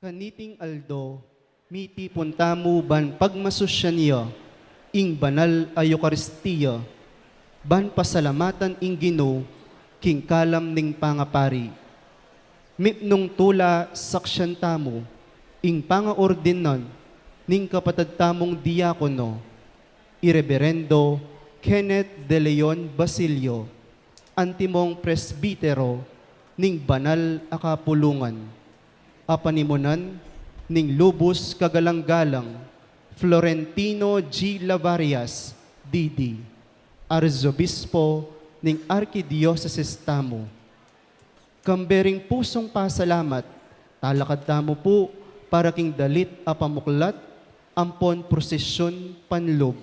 Kaniting Aldo, miti puntamu ban pagmasusya niya, ing banal a Eucharistia, ban pasalamatan ing Ginoo, king kalam ning pangapari. Mipnong tula saksyan tamo, ing pangaordinan, ning kapatad tamong diakono, Ireverendo Kenneth De Leon Basilio, antimong presbitero, ning banal a kapulungan. Apanimunan, ning lubos kagalang-galang, Florentino G. Lavarias, D.D., Arzobispo ning Arkidiocese tamo. Kambering pusong pasalamat, talakad tamo po para king dalit a pamuklat, ampon prosesyon panlob.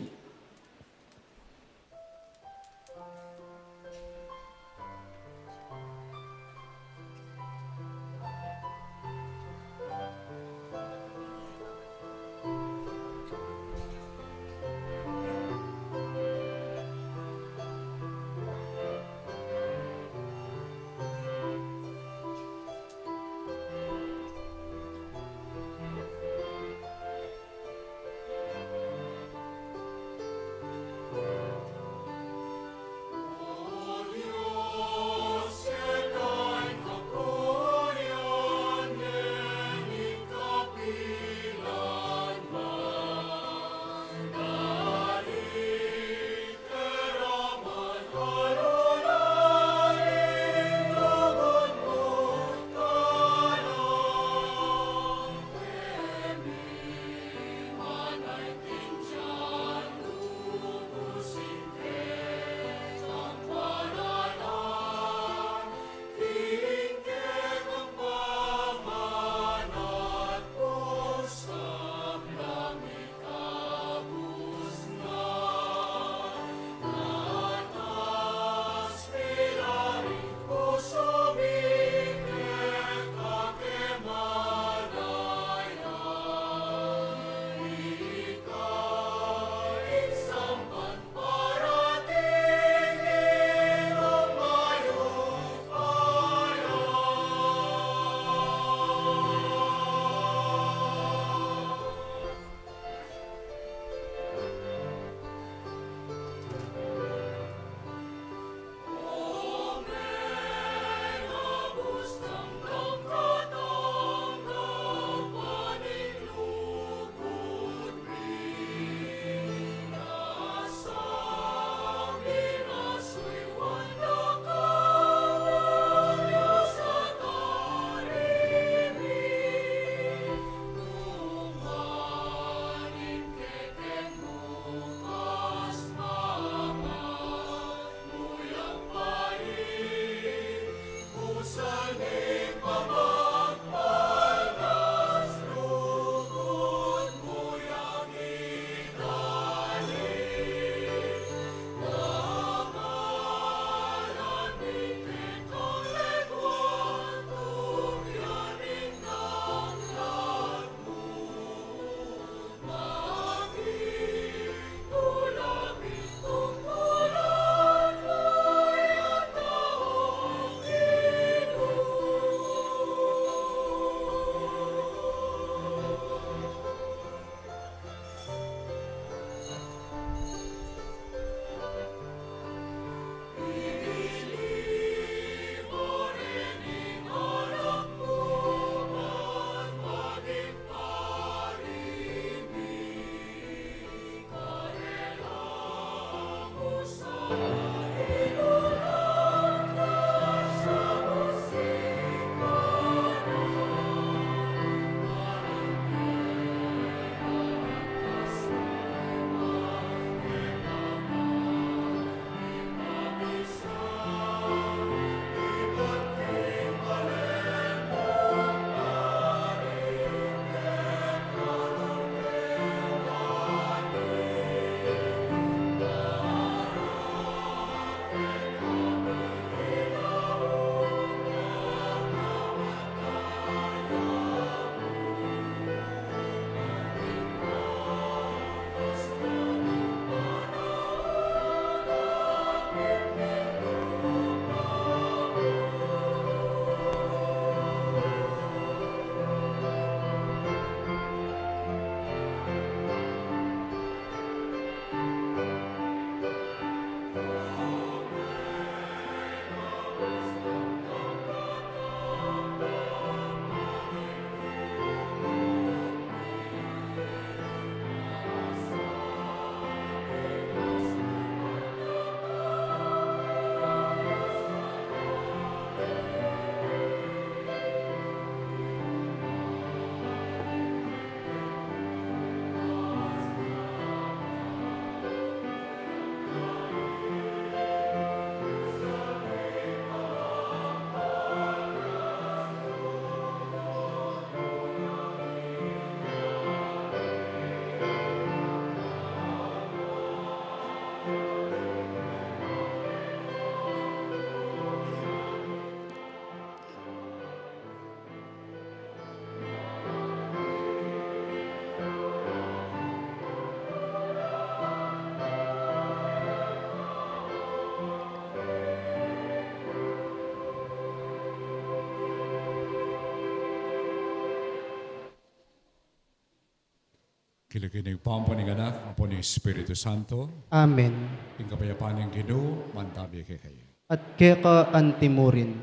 Kilikinig po ang puning anak, ang puning Espiritu Santo, Amen. ang kapayapaan ng Ginoo, mantabi kay kayo. At keka antimurin.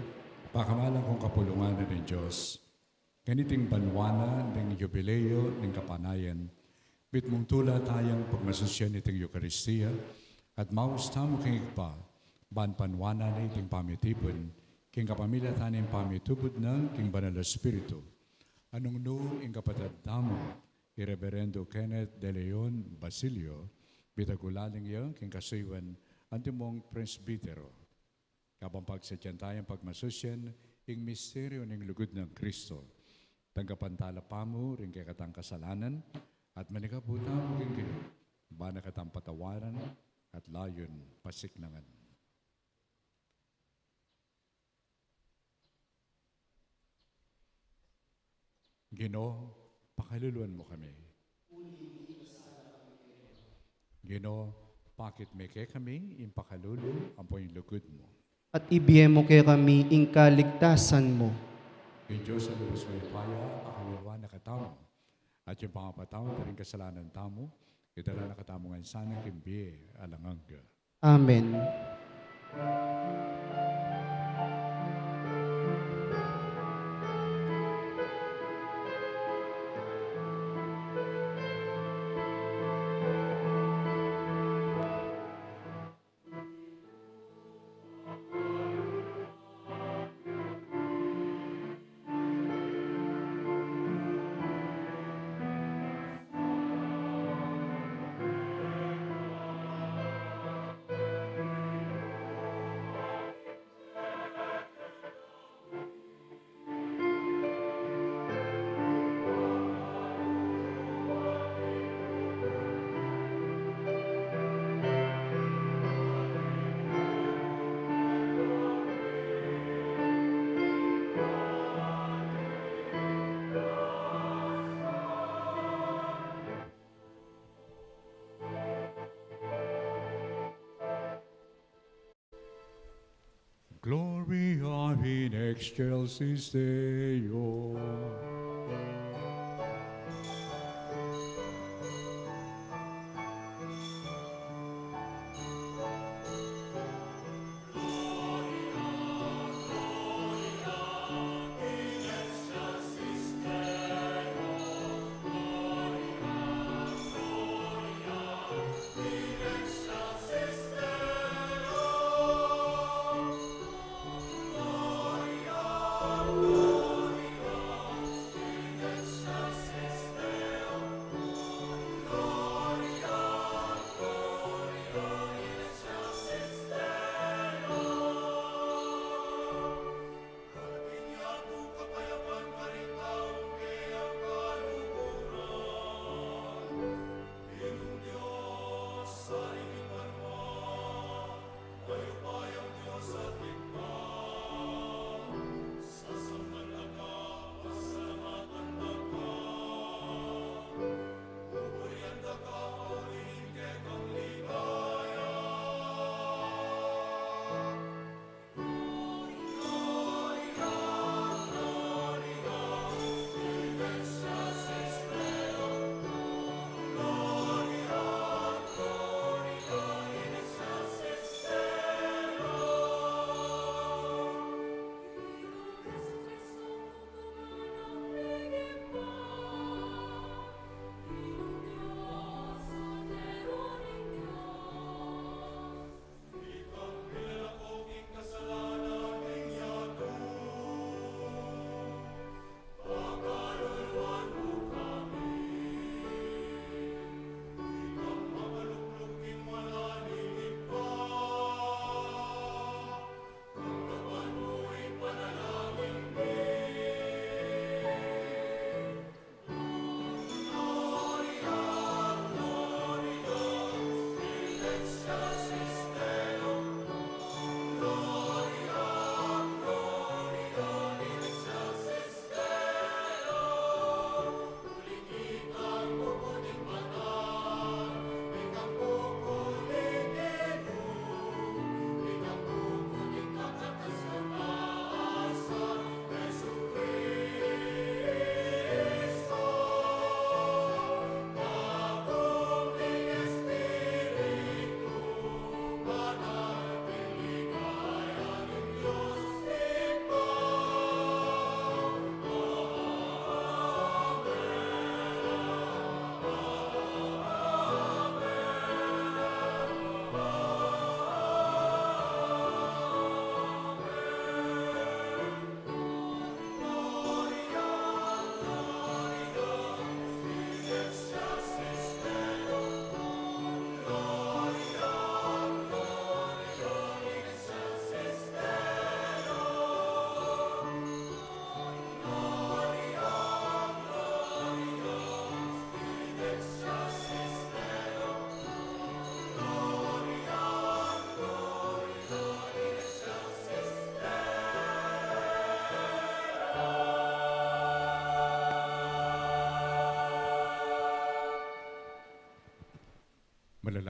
Pakamalang kong kapulungan ng Diyos, ganiting banwana ng jubileo ng kapanayan, bitmong tula tayang pagmasusyan iting Eucharistia, at mausta mo king ikpa, ban panwana na iting pamitipon, king kapamilya taning pamitubod ng king banal na Espiritu. Anong no ing kapatid tamo, Reverendo Kenneth De Leon Basilio, bitagulaling yung king kasuywan, antimong presbitero. Kapang pagsadyan tayong pagmasusyan, ing misteryo ng lugod ng Kristo. Tanggapantala pa mo rin kay katang kasalanan, at manikaputa mo king Ginoo, bana katang patawaran, at layon pasiknangan. Ginoo, pakaluluan mo kami. Ginoo, pakit may kay kami, impakalulu, ang po'y lugod mo. At ibiyemo kay kami ing kaligtasan mo. Yung Diyos sa lubos may paya, pakaluluan na katamo. At yung pangapataw na rin kasalanan tamo, itala na katamongan sana kimbi, alangag. Amen. Gloria in excelsis Deo.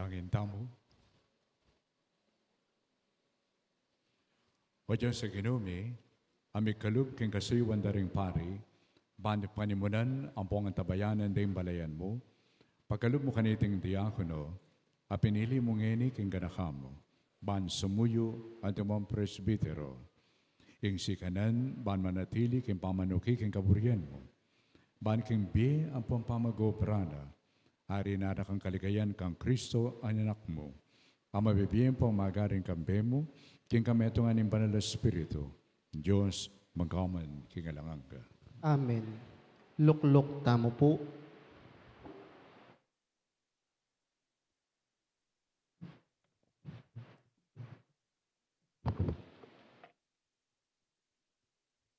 Manalangin tamo. O Diyos sa ginumi, amig kalub king kasuywan daring pari, ban panimunan ang pong antabayanan din balayan mo, pagkalub mo kaniting diakono, a pinili mo ngeni king ganakam mo, ban sumuyo at mong presbitero, ing sikanan, ban manatili king pamanuki king kaburian mo, ban king bi ang pong pamagobrana, ari nara kang kaligayan kang Kristo ang anak mo, ang mabibiyan pong magaring kambe mo, king kametungan ng banal na Espiritu, Diyos, magkaman king alangang ka. Amen. Luklok tamo po.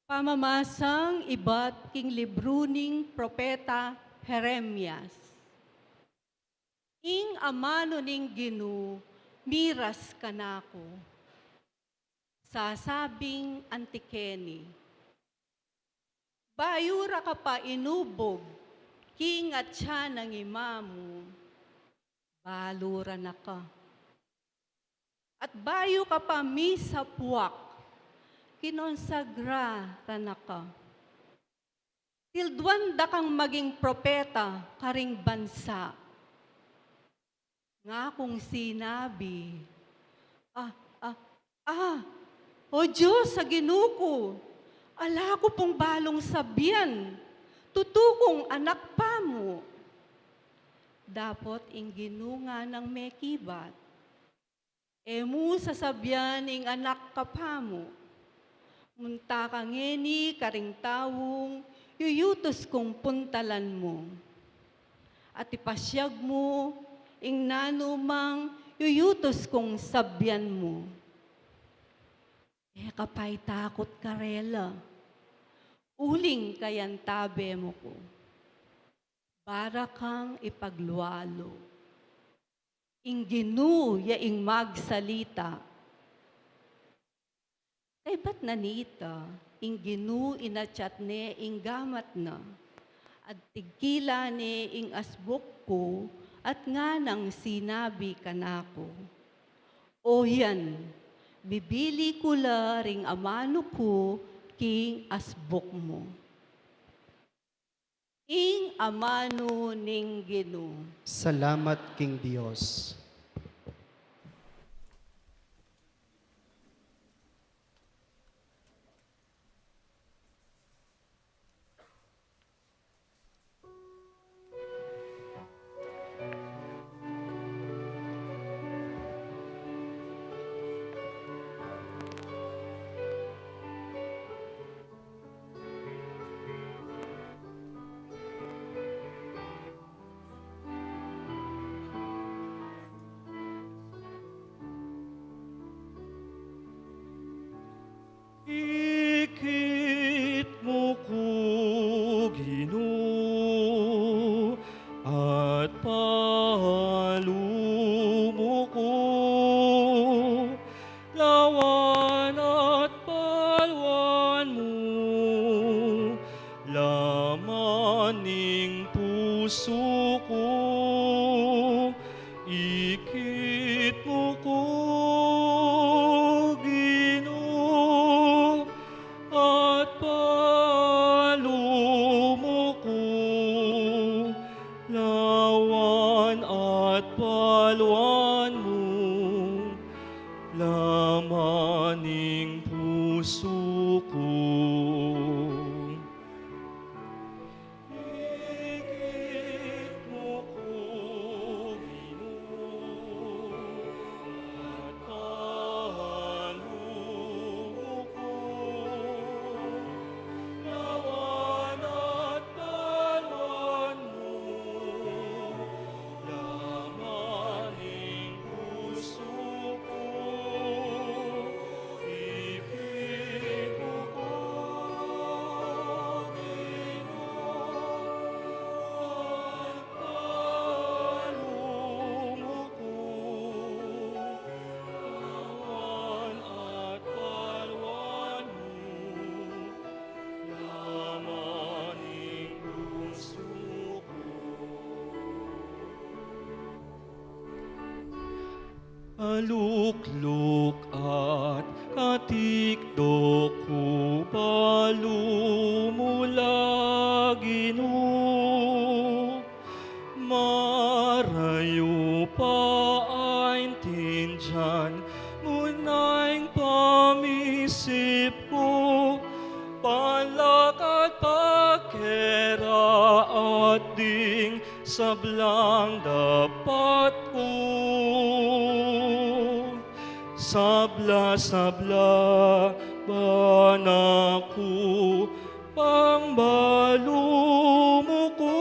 Pamamasang iba't king libruning propeta Jeremias. Ing amano ning Ginu, miras kanako. Sasabing antikeni. Bayura ka pa inubog, king at siya ng imamu. Balura na ka. At bayo ka pa misapuak, kinonsagra tanaka. Tilduan da kang maging propeta karing bansa. Nga kung sinabi, O Diyos sa ginuko, ala ko pong balong sabyan, tutukong anak pa mo. Dapat ing ginunga ng mekibat, emu sasabyan ing anak ka pa mo. Munta ka ngeni karing tawong, yuyutos kong puntalan mo. At ipasyag mo, ing nanumang yuyutos kong sabyan mo. Kapay takot karela, uling kayan tabe mo ko. Para kang ipaglualo. Ing Ginu ya ing magsalita. Kay ba't nanita, ing Ginu inachat ne ing gamat na, at tigkila ne ing asbok ko, at nga nang sinabi kanako. O yan, bibili ko la ring amano ko, king asbok mo. Ing amano ning Ginu. Salamat King Dios. Ikit mo ko, Ginoo, at palumo ko, lawan at palwan mo, laman ning puso ko, ikit mo ko, Ginoo, at palumo ko, lawan at palwan mo, lamaning puso ko. Ikit mo ko, Ginoo, at palumo ko, lawan at palwan mo, lamaning puso ko. Ikit aluklok at katikdok ko balumula Ginoo. Marayo pa ay tinjan, munayng pamisip ko, palakad pagkera at ding sablang dapat ko. Sabla-sabla ba na ko, pangbalumo ko.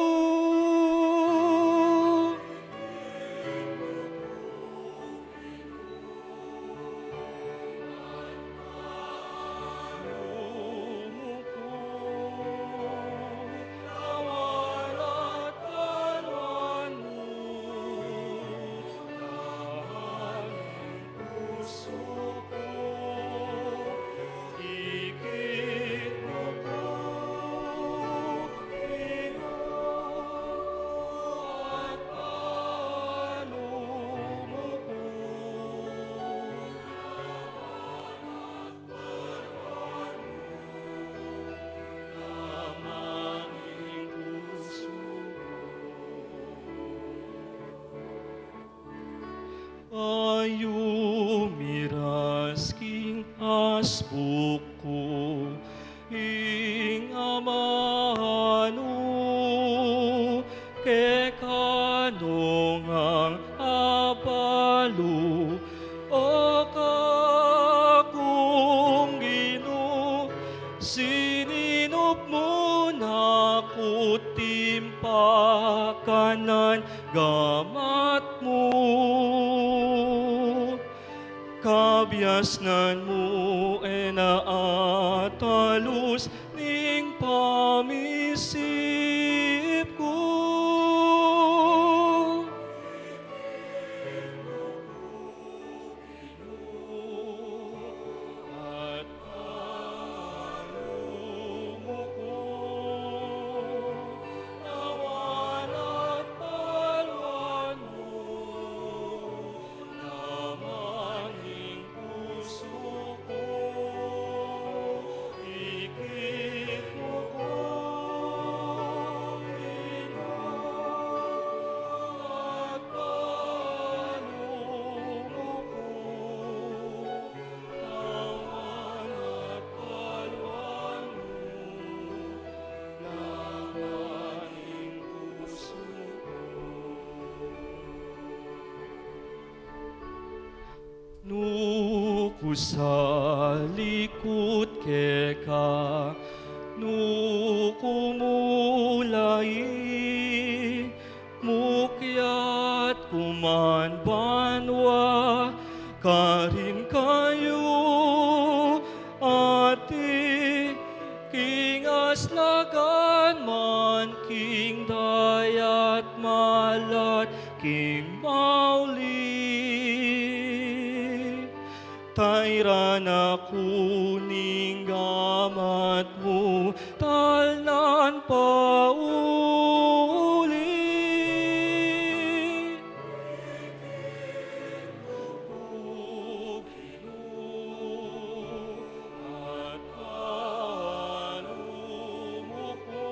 Ayu miras king asbuk ko, ing amano, ke kanong ang apalo, o kakong Ginoo, sininop mo na ko timpakanan gamat mo. Kabiasnan mo naatalus ning pamisip ko. At palumo ko, nawan at paluan mo, namanging puso ko, ikit mo ko, at palumo ko, nawan at paluan mo, namanging puso ko. Nuku sa likod keka, nuku mulai, mukyat kuman banwa, karin kayo, ati, king aslagan man, king dayat malat, king mauli. Tayran ako ning gamat mo, talnan pauli. O Ginoo, at palumo ko,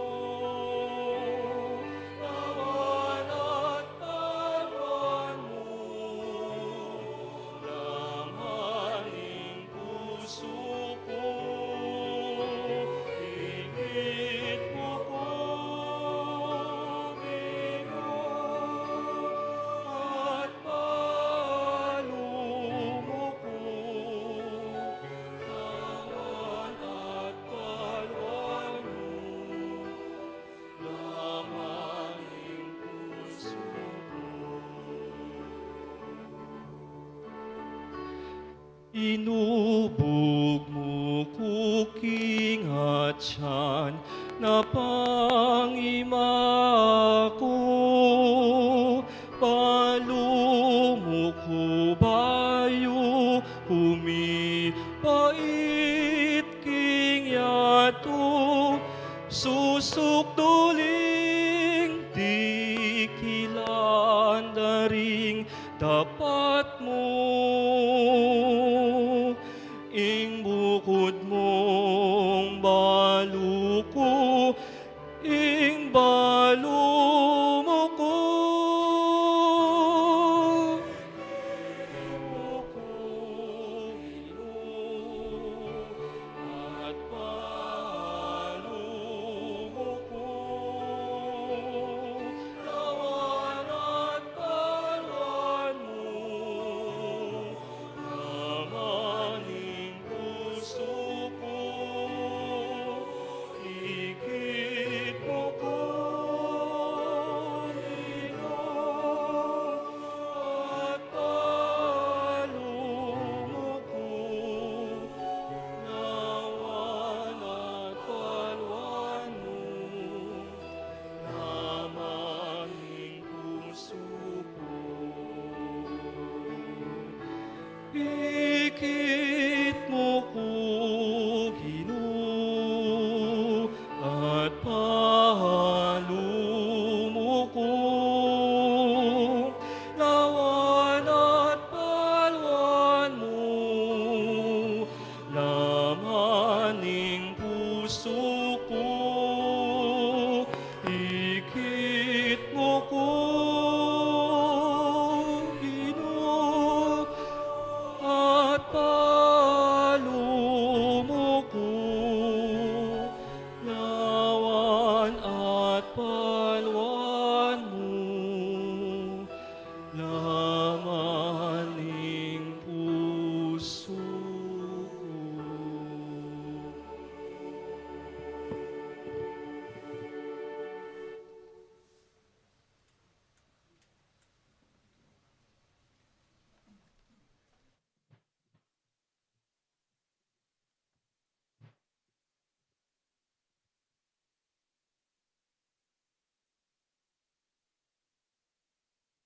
nawan at paluan mo, namanging puso ko, ikit mo ko, Ginoo, at palumo ko, nawan at paluan mo, namanging puso ko. Inubog mo kuking at siyan na pangima ko, palumo ko bayo, humipait king yato, susuk duling di kilandaring dapat mo.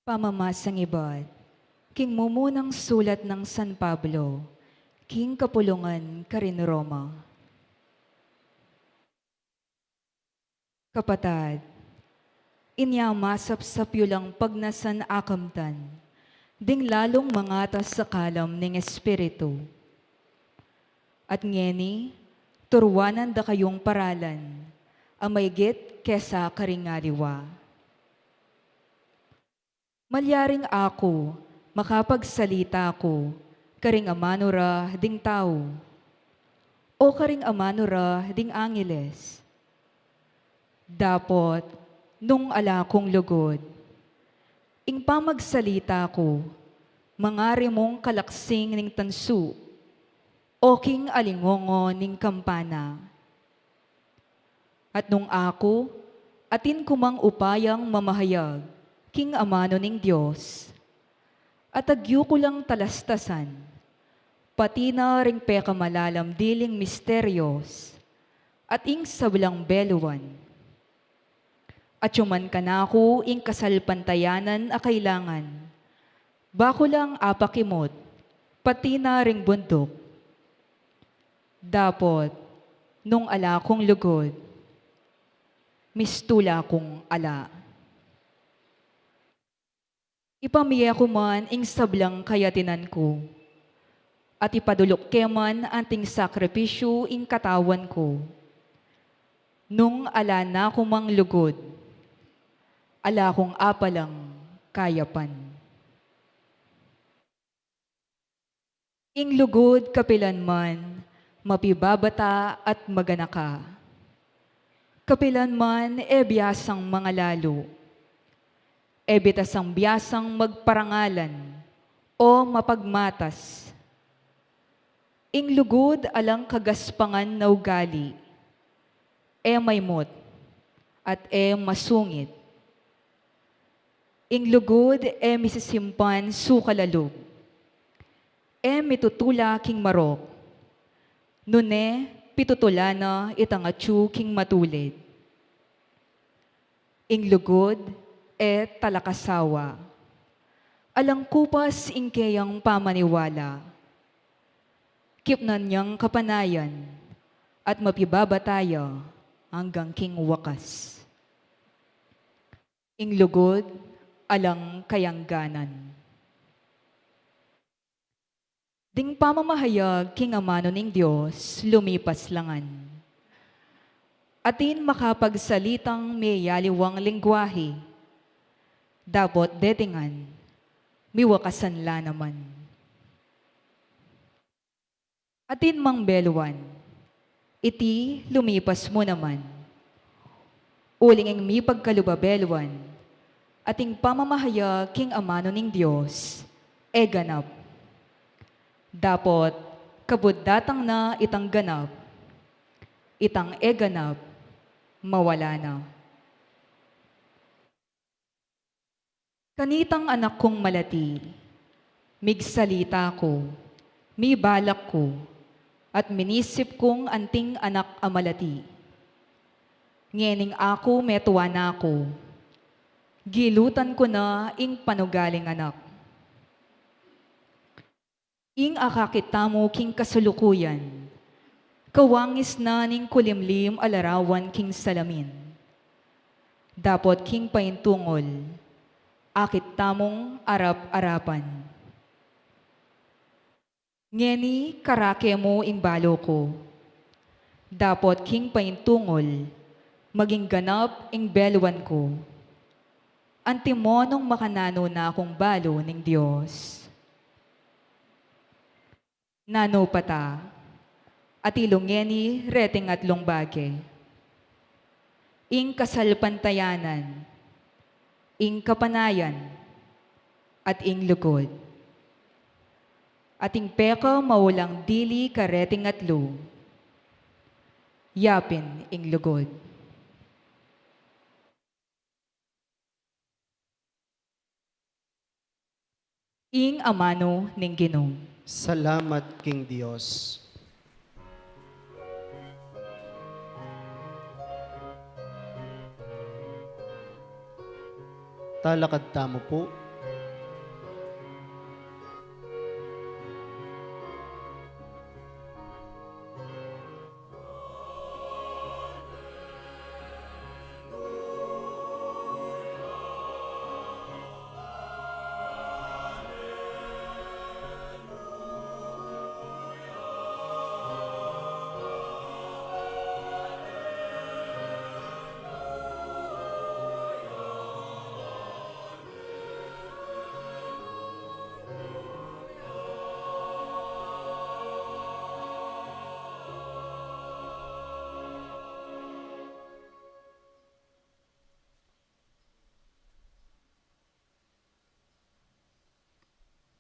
Pamamasang ibad, king mumunang sulat ng San Pablo, king kapulungan karin Roma. Kapatad, inyamasap sa piyulang pagnasan akamtan, ding lalong mangatas sa kalam ng Espiritu. At ngeni, turwanan da kayong paralan, amaygit kesa karingaliwa. Malyaring ako, makapagsalita ko, karing amanura ding tao, o karing amanura ding angeles. Dapot, nung ala kong lugod, ing pamagsalita ko, mangari mong kalaksing ning tansu, o king alingongo ning kampana. At nung ako, atin kumang upayang mamahayag, king amano ning Diyos, at agyo ko lang talastasan, pati na ring peka malalam diling misteryos, at ing sablang beluan. At yuman ka na ako ing kasalpantayanan a kailangan, bako lang apakimot, pati na ring bundok. Dapot, nung ala kong lugod, mistula kong ala. Ipamiya ko man ing sablang kayatinan ko, at ipadulok keman anting sakripisyo ing katawan ko. Nung ala na ko mang lugod, ala kong apalang kayapan. Ing lugod kapilan man, mapibabata at maganaka. Kapilan man biyasang mga lalo, bitasang biyasang magparangalan o mapagmatas. Ing lugod alang kagaspangan na ugali, maymot at masungit. Ing lugod misisimpan sukalalog, mitutula king marok, nune pitutula na itangatsu king matulid. Ing lugod talakasawa, alang kupas ing kayang pamaniwala, kipnan niyang kapanayan, at mapibabataya hanggang king wakas. Ing lugod, alang kayangganan. Ding pamamahayag king amano ning Diyos, lumipas langan. Atin makapagsalitang may yaliwang lingwahe, dapot detingan, miwakasan la naman. Atin mang beluan, iti lumipas mo naman. Uling ang mi pagkalubabeluan, ating pamamahayag king amano ning Diyos, ganap. Dapot, kabuddatang na itang ganap, itang ganap, mawala na. Kanitang anak kong malati, migsalita ko, mibalak ko, at minisip kong anting anak amalati. Ngening ako metuwa na ako, gilutan ko na ing panugaling anak. Ing akakita mo king kasulukuyan, kawangis na ning kulimlim alarawan king salamin. Dapot king paintungol, akit tamong arap-arapan. Ngeni karake mo ing balo ko, dapot king paintungol, maging ganap ing beluan ko. Antimonong makanano na akong balo ning Diyos. Nano pata, at ilungeni reting at lungbage. Ing kasalpantayanan, ing kapanayan, at ing lugod. Ating peka maulang dili kareting atlo, yapin ing lugod. Ing amano ning Ginoo. Salamat King Diyos. Talakad tamo po,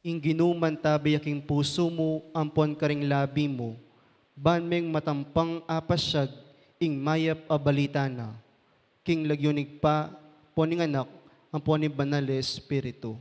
ing ginuman tabi aking puso mo, ampon karing labi mo, banmeng matampang apasyag, ing mayap abalitana, king lagyunig pa, poning anak, ampon ni Banal Espiritu.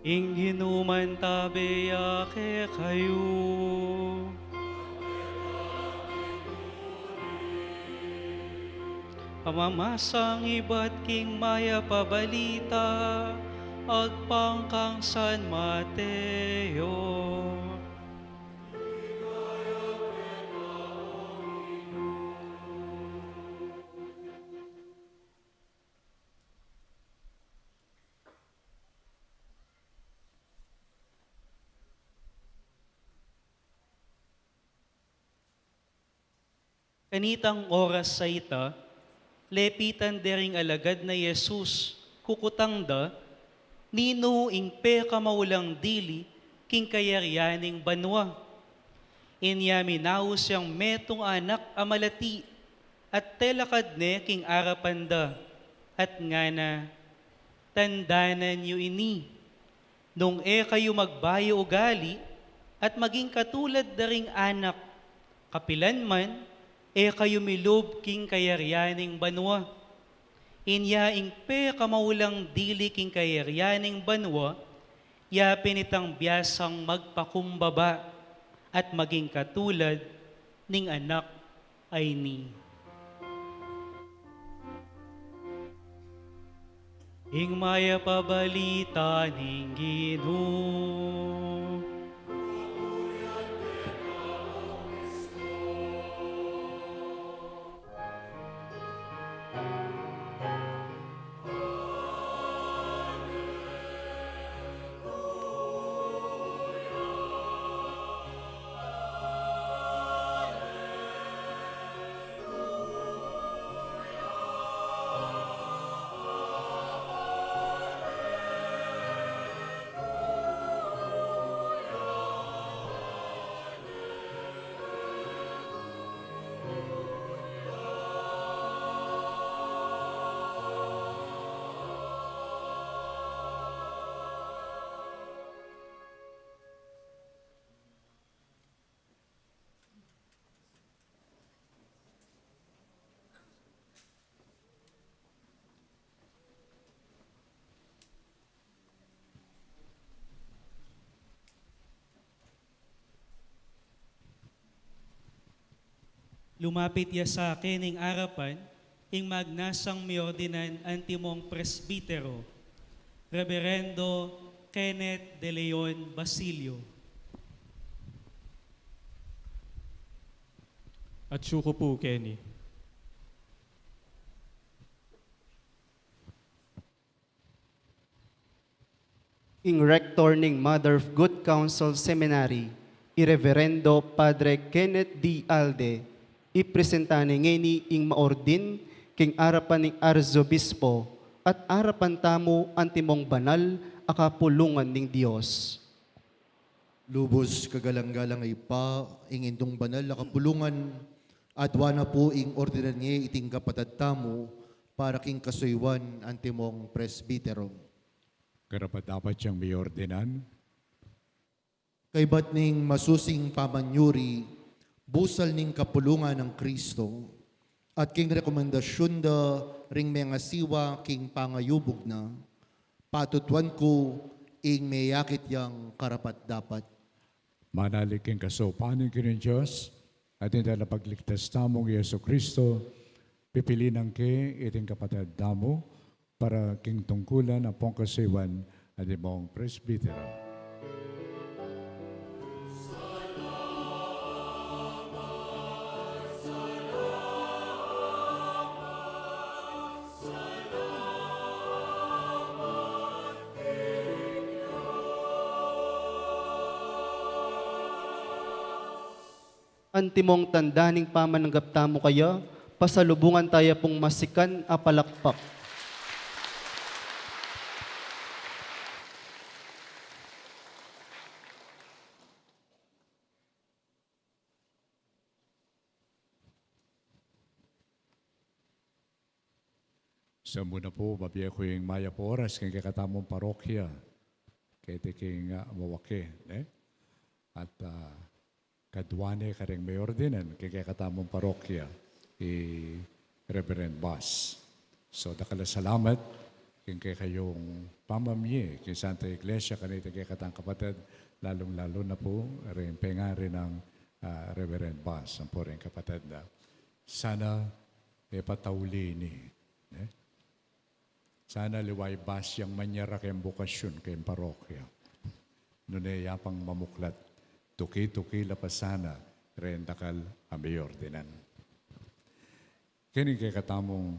ing hinuman tabi ake kayo. Pamamasang iba't king maya pabalita, agpangkang San Mateo. Kanitang oras sa ita, lepitan dering alagad na Jesus, kukutangda, nino ing peka maulang dili, king kayaryaning banwa. Inya minaw siyang metong anak amalati, at telakad ne king arapanda, at ngana, tandanan yu ini, nung kayo magbayo ugali, at maging katulad daring anak, kapilan man, kayo milob king kayaryaning banwa. Inya ing pe kamaulang dili king kayaryaning banwa, ya pinitang biyasang magpakumbaba at maging katulad ning anak ay ni. Ing maya pabalita ning Ginoo. Lumapit ya sa akin ing arapan, ing magnasang miordinan antimong presbitero, Reverendo Kenneth De Leon Basilio. At syuko po, Kenny. Ing Rector ning Mother of Good Counsel Seminary, Irreverendo Padre Kenneth D. Alde, ipresentani ngeni ing maordin king arapan ning Arzobispo at arapan tamo antimong banal akapulungan ning Dios. Lubos kagalang-galang ay pa, ing indong banal na kapulungan, at wana po ing ordinan niya iting kapatad tamo, para king kasuywan antimong presbitero. Karapat dapat siyang may ordinan. Kay ba't ning masusing pamanyuri, busal ning kapulungan ng Kristo, at king rekomendasyon da ring mga siwa king pangayubog na, patutuan ko ing mayakit yang karapat dapat. Manalig king kasopanin kin Diyos, at hindi na pagligtas tamong Yeso Kristo, pipilinan ke iting kapatid damo, para king tungkulan ang pongkasiwan at imong presbitero. Antimong tandaning pamananggap tamo kaya, pasalubungan tayo pong masikan a palakpak. Sa muna po, babiya ko yung maya po oras kay kakatamong parokya, kay tiking mawake. At kadwane ka rin may ordinan kay kakatamong parokya, Reverend Bas. So, dakala salamat kay kayong pamamye kay Santa Iglesia, kanita kay katang kapatid, lalong-lalo na po, rin pengari ng Reverend Bas, ang po rin kapatid na sana ipatauli ni. Sana liway bas yung manyara kayong bukasyon kayong parokya. Nunay yapang mamuklat, tuki-tuki lapasana, rin dakal amayor dinan. Kini kay katamong,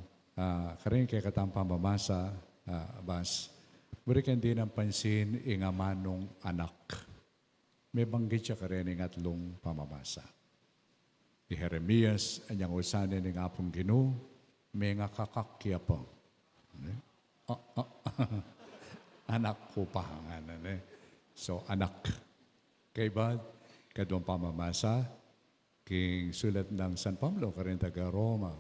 karing kay katamong pamamasa, bas, burikan din ang pansin inga manong anak. May banggit siya karin ng atlong pamamasa. Ni Jeremias, anyang usanin ng apong Ginoo, may nga kakakya po. Anak ko pa nga. So, anak. Kay ba, kadwang pamamasa, king sulat ng San Pablo, karin taga Roma,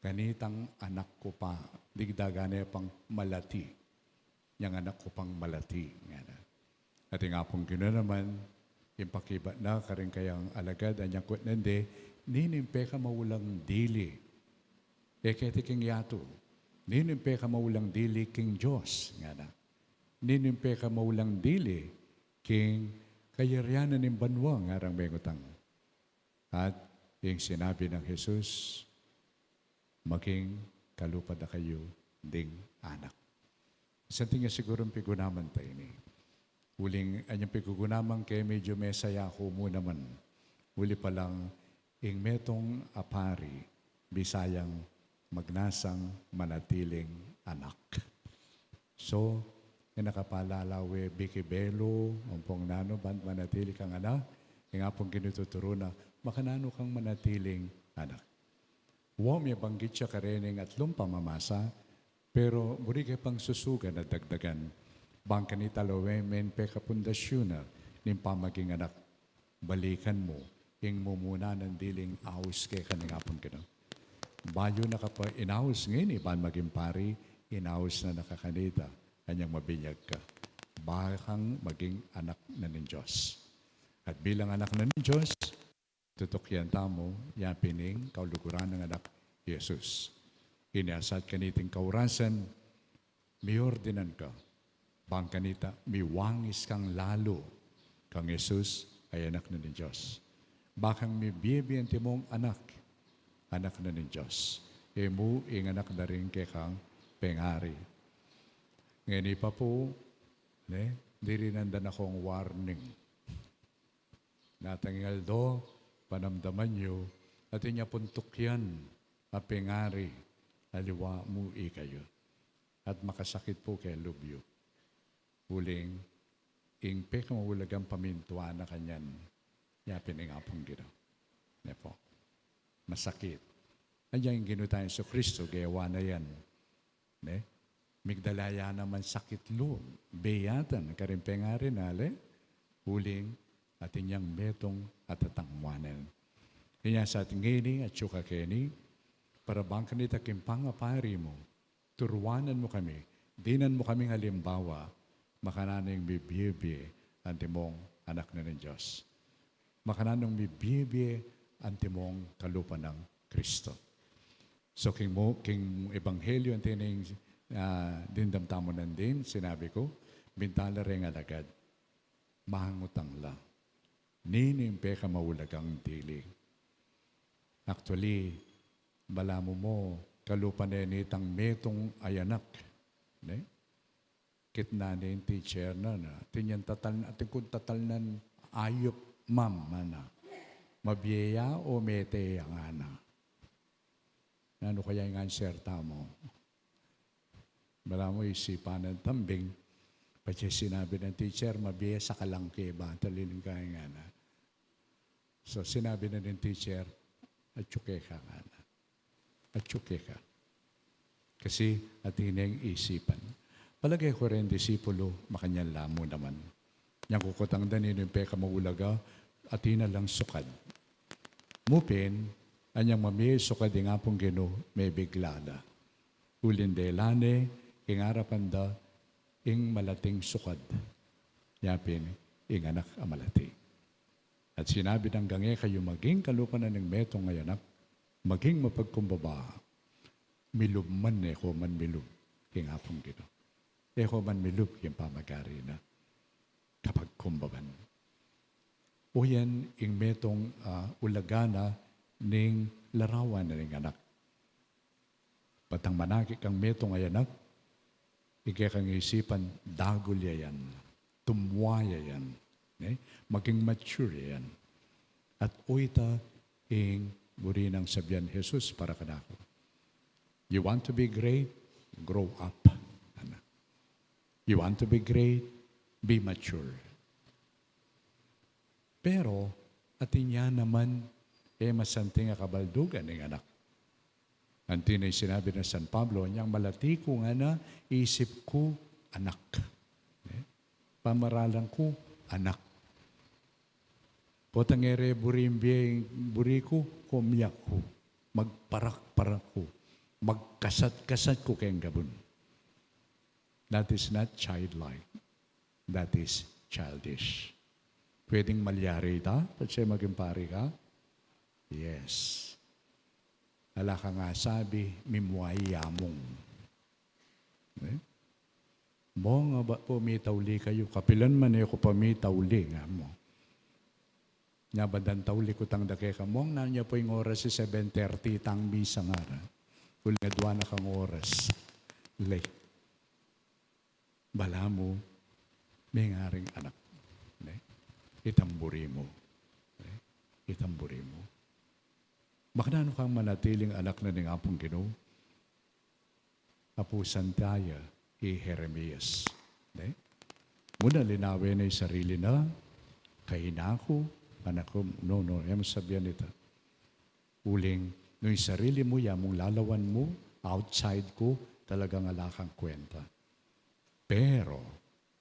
kanitang anak ko pa, digdagane pang malati. Yang anak ko pang malati. At yung apong Ginoo naman, impakibat na, karin kayang alagad, anyang kwet nende, ninimpe ka maulang dili. Kaya king yato. Ninimpe ka maulang dili king Diyos. Ninimpe ka maulang dili king kayaryanan ng banwa ngarang mengutang. At yung sinabi ng Jesus, maging kalupad na kayo ding anak. Sa tingin siguro ang pigunaman tayo ni. Uling anyang pigugunaman kay medyo mesaya ko mo naman. Uli pa lang, ing metong apari, bisayang magnasang manatiling anak. So, nakapalalawe bikibelo, umpong nano, band manatili kang anak, yung apong ginututuro na, makanano kang manatiling anak. May banggit siya karening atlong pamamasa, pero muli kayo pang susugan at dagdagan. Bangka ni Talowe, men peka pundasyon na, ning pamaging anak, balikan mo, ing mumuna ng diling awis kay kaning apong gano'n. Bayo na kapag inaus ngayon, iban maging pari, inaus na nakakanita, kanyang mabinyag ka. Bakang maging anak na ng Diyos. At bilang anak na ng Diyos, tutukyan tamo, yapining kauluguran ng anak Jesus. Iniasat kaniting kaurasan, may ordinan ka. Bang kanita, may wangis kang lalo, kang Jesus ay anak na ng Diyos. Bakang may biyabiyan timong anak na ng Diyos. Emu, inganak na rin kay kang pengari. Ngayon pa po, di rin nandan akong warning. Natangal do, panamdaman nyo, at inya puntok yan, a pengari, aliwa mo kayo. At makasakit po kay lubyo. Huling, ing peka mawulagang pamintuan na kanyan, yapin ang apong ginaw. Po. Masakit. Andiyan yung ginutayan sa Kristo, gayawa na yan. Migdalaya naman sakit lo, beyatan, karimpengari nale, huling, at inyang metong at atangwanan. Inya sa ating ngini at syuka keni, para bang kanita kimpangapari mo, turuanan mo kami, dinan mo kaming halimbawa, makananang bibibi, antimong anak na ng Diyos. Makananong mibibi antimong kalupa ng Kristo. So king ebanghelyo ang tining dindamtamonan din, sinabi ko, bintala rin alagad, mahangutang la. Nining peka maulagang dili. Actually, balamo mo, kalupa na nitang metong ayanak. Ne? Kitna na yung teacher na, tinyan ating kung tatalnan ayop ma'am, mana. Mabiyaya o mete ang ana. Ano kaya yung answer mo? Bala mo isipan ng tambing, pati sinabi ng teacher, mabiyaya sa kalangke ba? Taliling ka yung ana. So sinabi na ng teacher, atsuke ka nga na. Atsuke ka. Kasi atin yung isipan. Palagay ko rin, disipulo, makanyang lamo naman. Yang kukutang danin yung peka maulaga, atina lang sukad. Mupin, anyang mami sukad yung apong gino, may biglala. Ulindelane, ingarapan da, ing malating sukad. Yapin, ing anak amalati. At sinabi ng gange kayo maging kalupanan ng metong ngayanak, maging mapagkumbaba, milubman ko man milub, ing apong gino. Eko man milub yung pamagari na kapag kumbaban. O yan, ing metong ulagana ning larawan na ning anak. Patang manakik ang metong ay anak, ikakang isipan, dagulya yan, tumwaya yan, maging mature yan. At uita, ing buri ng sabyan Jesus para kanako. You want to be great? Grow up. You want to be great? Be mature. Pero, atin niya naman, masanting kabaldugan ng anak. Anti na sinabi ng San Pablo, niyang malati ko nga na, isip ko, anak. Pamaralan ko, anak. Potangere buri ko, kumyak ko. Magparak-parak ko. Magkasat-kasat ko kayong gabon. That is not childlike. That is childish. Pwedeng malyari ita? Pwede siya maging pari ka? Yes. Ala ka nga sabi, mimwayamong. Mo nga ba po mitawli kayo? Kapilan man ko pa mitawli nga mo. Nabadan tawli ko tang dake ka mong na niya po yung oras si 7:30 tang misa nga. Kung ngadwa na kang oras. Late. Bala mo, may ngaring anak. Itamburi mo. Itamburi mo. Baka na kang manatiling anak na ng apong Ginoo? Apo Santaya, Jeremias. Muna linawin na yung sarili na, kahina ko, anak ko, no, yung sabihan nito. Uling, no yung sarili mo, mong lalawan mo, outside ko, talagang alakang kwenta. Pero,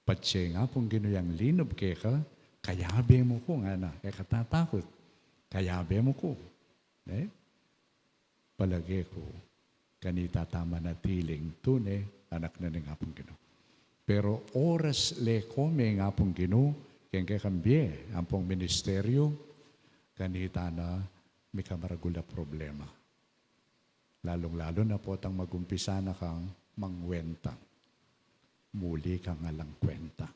patse nga pong ginuyang linob ka, kayabe mo ko nga na, katatakot. Kayabe mo ko. Palagi ko, kanita tama na tiling tune, anak na ng apong Ginoo. Pero oras le kome ng apong Ginoo, kaya kambye, ampong ministeryo, kanita na may kamaragula problema. Lalong-lalo na po tang magumpisa na kang mangwenta. Muli kang alang kwenta.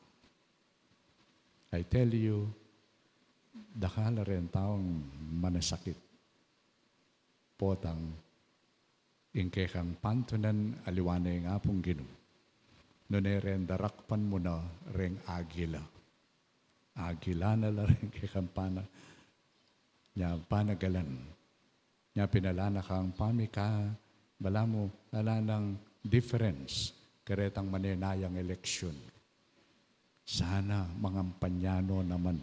I tell you, dakala rin taong manasakit. Potang, ingke kang pantunan aliwana yung apong Ginoo. Nuneren darakpan mo na ring agila. Agila na la rin kay kampana. Nya panagalan. Nya pinalana kang pamika, bala mo, alanang difference. Karetang maninayang eleksyon. Sana mga panyano naman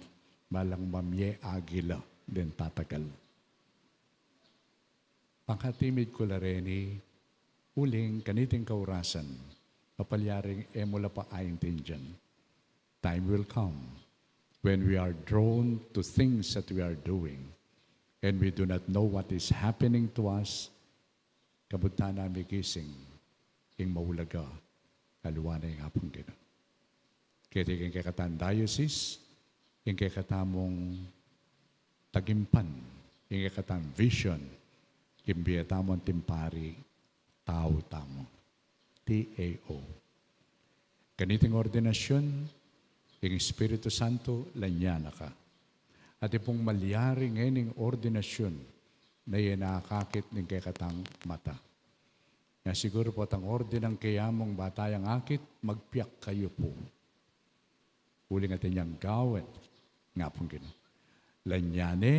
malang mamye agila din tatagal. Pangkatimid ko lareni, uling kaniting kaurasan, papalyaring emula pa aintindyan. Time will come when we are drawn to things that we are doing and we do not know what is happening to us, kabutan namin gising, ing maulaga, kaluwanay ng hapong Ginoo. Kaya tiging kakatan diocese, yung kay katamong tagimpan, yung kay katang vision, yung biya tamong timpari, tao tamo. T-A-O. Ganiting ordinasyon, yung Espiritu Santo, lanyana ka. At ipong malyari ngayon yung ordinasyon na nakakit ng kay katang mata. Nga siguro po tang ordinang kayamong batayang akit, magpiyak kayo po. Huling atin niyang gawin. Nga pong gano'n. Lanyane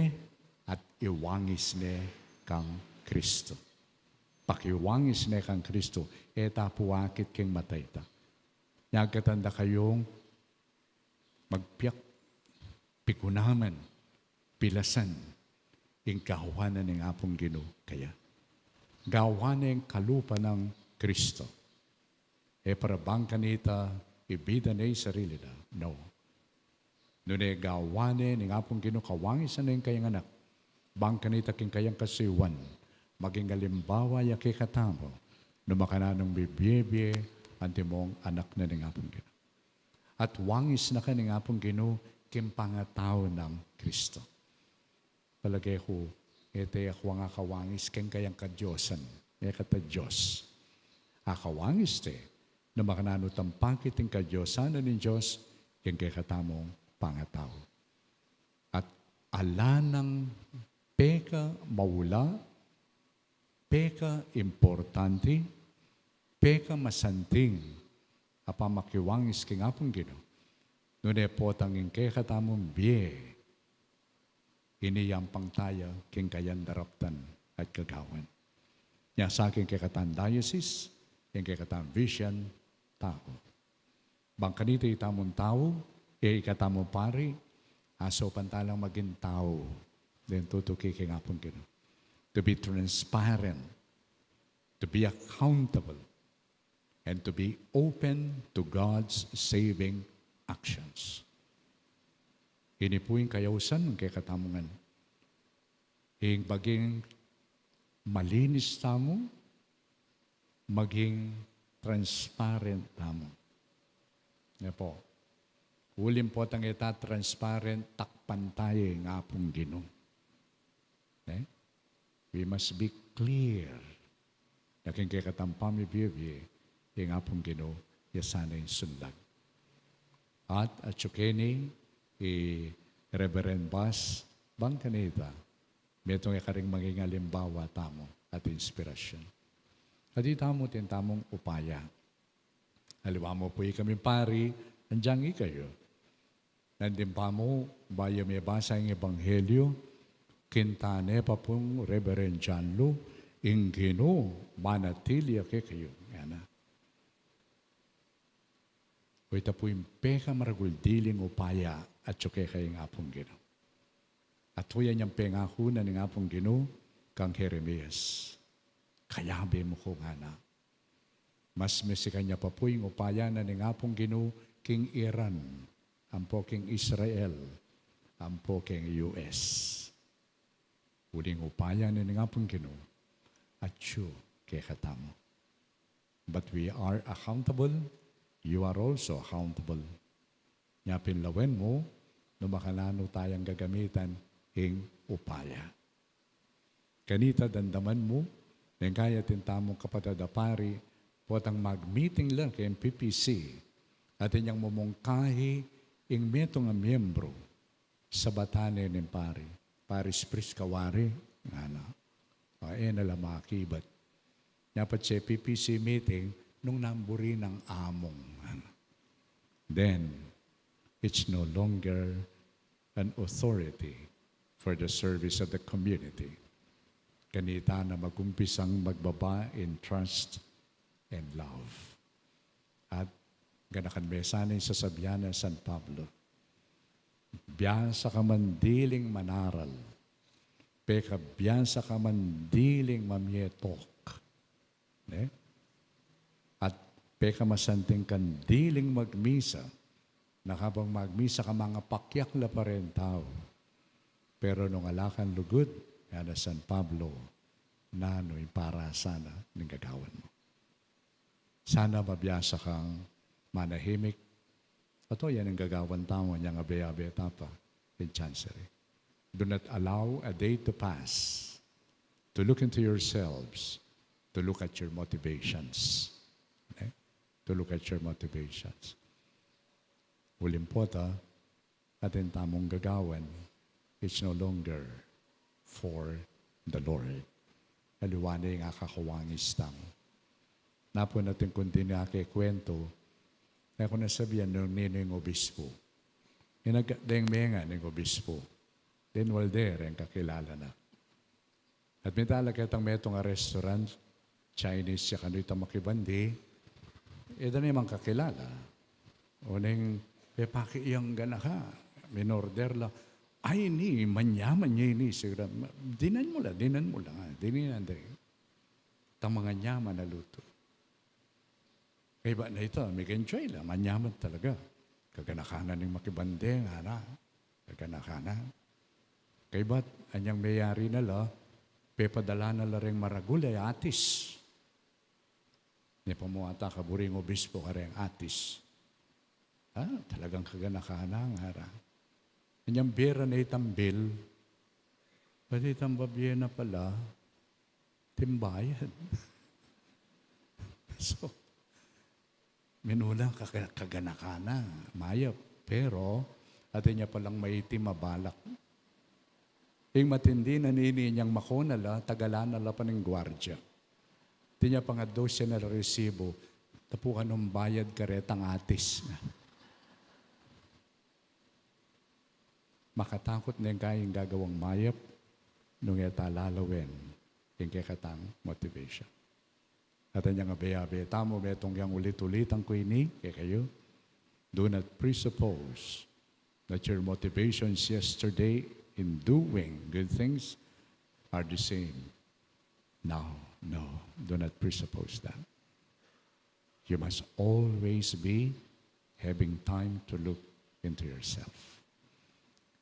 at iwangis ne kang Kristo. Pakiwangis ne kang Kristo, puwakit king matayta. Nagkatanda kayong magpiyak, pikunaman, pilasan, yung kahawanan ng apong Ginoo kaya. Gawanan yung kalupa ng Kristo. Para bang kanita, ibida na yung sarili na? No. Noon gawanan yung apong Ginoo, kawangisan na yung kayang anak. Bang kanita king kayang kasiwan, maging alimbawa ya kay katamo, no makananong bibiyebye, anti mong anak na ng apong Ginoo. At wangis na ka ng apong Ginoo, kimpangataw ng Kristo. Palagay ko, ete ako nga kawangis ken kayang kadyosan, kata Diyos. Akawangis te, na makanano tampakit ng kadyosan ng Diyos, ken kay katamong pangataw. At ala ng peka mawula, peka importante, peka masanting, apamakiwangis king apong Ginoo. Nune po tanging kay katamong biye, iniyang pangtaya king kayan daraptan at kagawan. Nya sa aking kay katang diocese, king kay katang vision, tao. Bang kanito itamong tao, ikatamong pari, aso pantalang maging tao, then tutuki king apong Ginoo. To be transparent, to be accountable, and to be open to God's saving actions. Ini po yung kayausan ng kay katamungan. Yung maging malinis tamo, maging transparent tamo. Nga po. Ulim po tang ita transparent, takpan tayo nga pong Ginoo. Okay? We must be clear. Naking kay katampami bibi, yung nga pong Ginoo, yasana yung sundag. At tsukeni, Reverend Bas, bang kanita, metong ikaring maging alimbawa tamo at inspirasyon. At di tamo tintamong upaya. Haliwa mo po kami pari, nandiyan kayo. Nandin pa mo, bayo may basa yung Ebanghelyo, kintane pa pong Reverend Janlo, ingino, manatilia kayo. Yan na. O ita po yung peka maraguldiling upaya at suke kayong apong Ginoo. At huyan niyang pengako na ng apong Ginoo kang Jeremias. Kayabi mo ko nga na. Mas mesikan niya pa po yung upaya na ng apong Ginoo king Iran, ampo king Israel, ampo king US. Uling upaya na ng apong Ginoo at siyo kay katamo. But we are accountable. You are also accountable. Nyapin lawen mo, no makalano tayong gagamitan hing upaya. Kanita dandaman mo, nang kaya tintamong kapatadapari, potang mag-meeting lang kay MPPC, at inyang mumungkahi ing meto nga miyembro sa batane ng pari. Paris Pris Kawari, nga na, nala makibat. Nyapat sa PPC meeting, nung namburi ng among. Then, it's no longer an authority for the service of the community. Kanita na magumpisang magbaba in trust and love. At ganakan mesanay sa Sabiana San Pablo, biyasa ka mandiling manaral, peka biyasa ka mandiling mamietok. At peka masanting kandiling magmisa, na habang magmisa ka mga pakyak la pa rin tao. Pero nung alakan lugod, yana San Pablo, nano'y para sana ng gagawan mo. Sana mabiyasa kang manahimik Ato yan ang gagawan tamo niya nga beya-beya tapa in Chancery. Do not allow a day to pass to look into yourselves, to look at your motivations. Okay? To look at your motivations. Ulimpota, atin tamong gagawan, it's no longer for the Lord. Aliwanay nga kakawangis tamo. Napo natin kundi na kwento, na kung nasabihan nung ninong obispo, inagdeng menga ng obispo, then walder ang kakilala na. At may talaga itang metong restaurant, Chinese siya kano itang makibandi, eda naman kakilala. O neng, pepaki iyang gana ka, minorder la, ay ni, manyaman niya ini, sigura, dinan mo lang, dinan din. Itang mga nyaman na luto. Kaya ba na ito, may enjoy lang, manyaman talaga. Kaganakanan ng makibandeng, kaganakanan. Kaya ba't anyang mayari na la, pepadala na la rin maragulay, atis. Ni pamuata kaburing obispo ka rin, atis. Talagang kaganakanan, Anyang bera na itambil, pati itambabye na pala, timbayan. So, minulang kaganakana, mayap. Pero, atin niya palang maitim mabalak. Yung matindi na nini niyang makonala, tagalan na pa ng gwardya. Di niya pang adosya na resibo, tapukan ng bayad karetang atis. Makatakot na yung kayang gagawang mayap, nung ita lalawin, yung kekatang motivation. At ang nga beya-beya, tamo betong yang ulit-ulitang ko ini, kaya kayo, do not presuppose that your motivations yesterday in doing good things are the same. No, do not presuppose that. You must always be having time to look into yourself.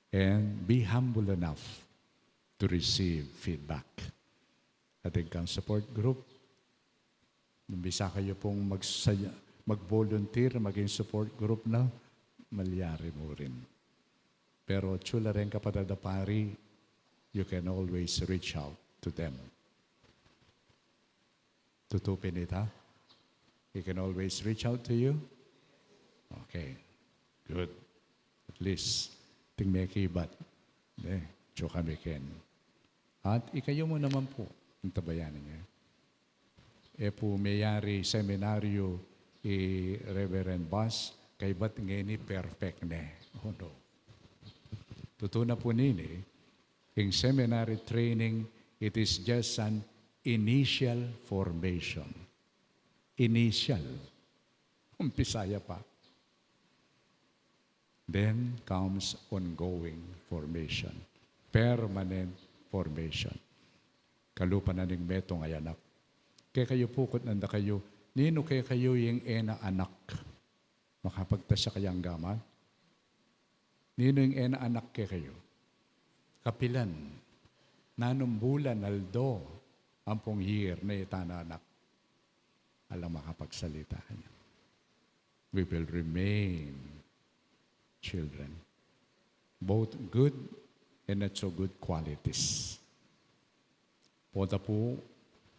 And be humble enough to receive feedback. Ating kang support group, bisa kayo pong mag-volunteer, maging support group na, malyari mo rin. Pero chula rin kapadadapari, you can always reach out to them. Tutupin ita? He can always reach out to you? Okay, good. At least, tingmekibat. Choka meken. At ikayo mo naman po, ang tabayanan niya. Po mayari seminaryo Reverend Bas, kay ba't ngeni perfect ne? Oh no. Totoo na po nini, in seminary training, it is just an initial formation. Initial. Umpisaya pa. Then comes ongoing formation. Permanent formation. Kalupan na ning metong ay anak. Kaya kayo pukot nanda kayo, nino kaya kayo yung ena anak. Makapagtasya kayang gaman. Nino yung ena anak kaya kayo. Kapilan. Nanumbulan aldo ampong year na itana anak. Alam makapagsalita niya. We will remain children. Both good and not so good qualities. Poda po,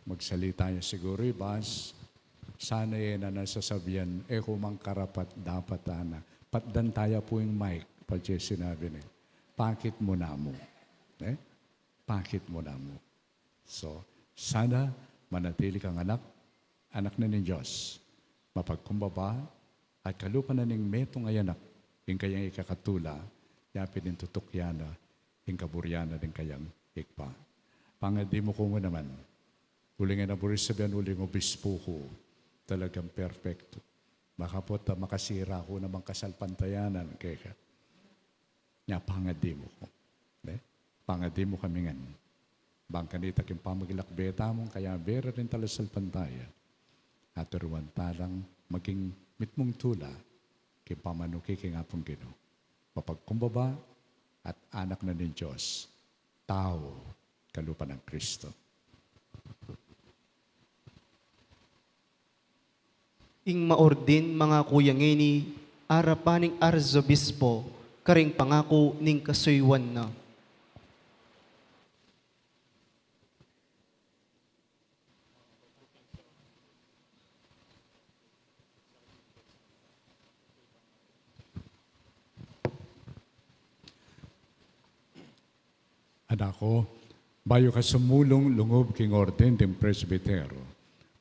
magsalita niya siguro ibas, sana na nasasabihan, kumang karapat dapat na. Patdan tayo po yung mic, pag sinabi niya, pakit mo na mo. Pakit mo na mo. So, sana manatili kang anak na ng Diyos, mapagkumbaba, at kalupan na ng metong ay anak, yung kayang ikakatula, yapin ng tutukyana, yung kaburyana ng kayang ikpa. Pangadi mo ko naman, uling na buris sabihan, uling obispo ko, talagang perfecto. Makapot makasira ko namang kasalpantayanan, kaya niya pangadi mo ko. Pangadi mo kami nga. Bangkanita kim pamagilakbeta mong kaya vera rin talasal pantaya. At ruwan talang maging mitmong tula kim pamanuki king apong Gino. Mapagkumbaba at anak na ng Diyos, tao, kalupa ng Kristo. Ing maordin mga kuyangeni, arapaning arzobispo, karing pangako ning kasuywan na. Anako, bayo ka sumulong lungob king orden ng presbitero.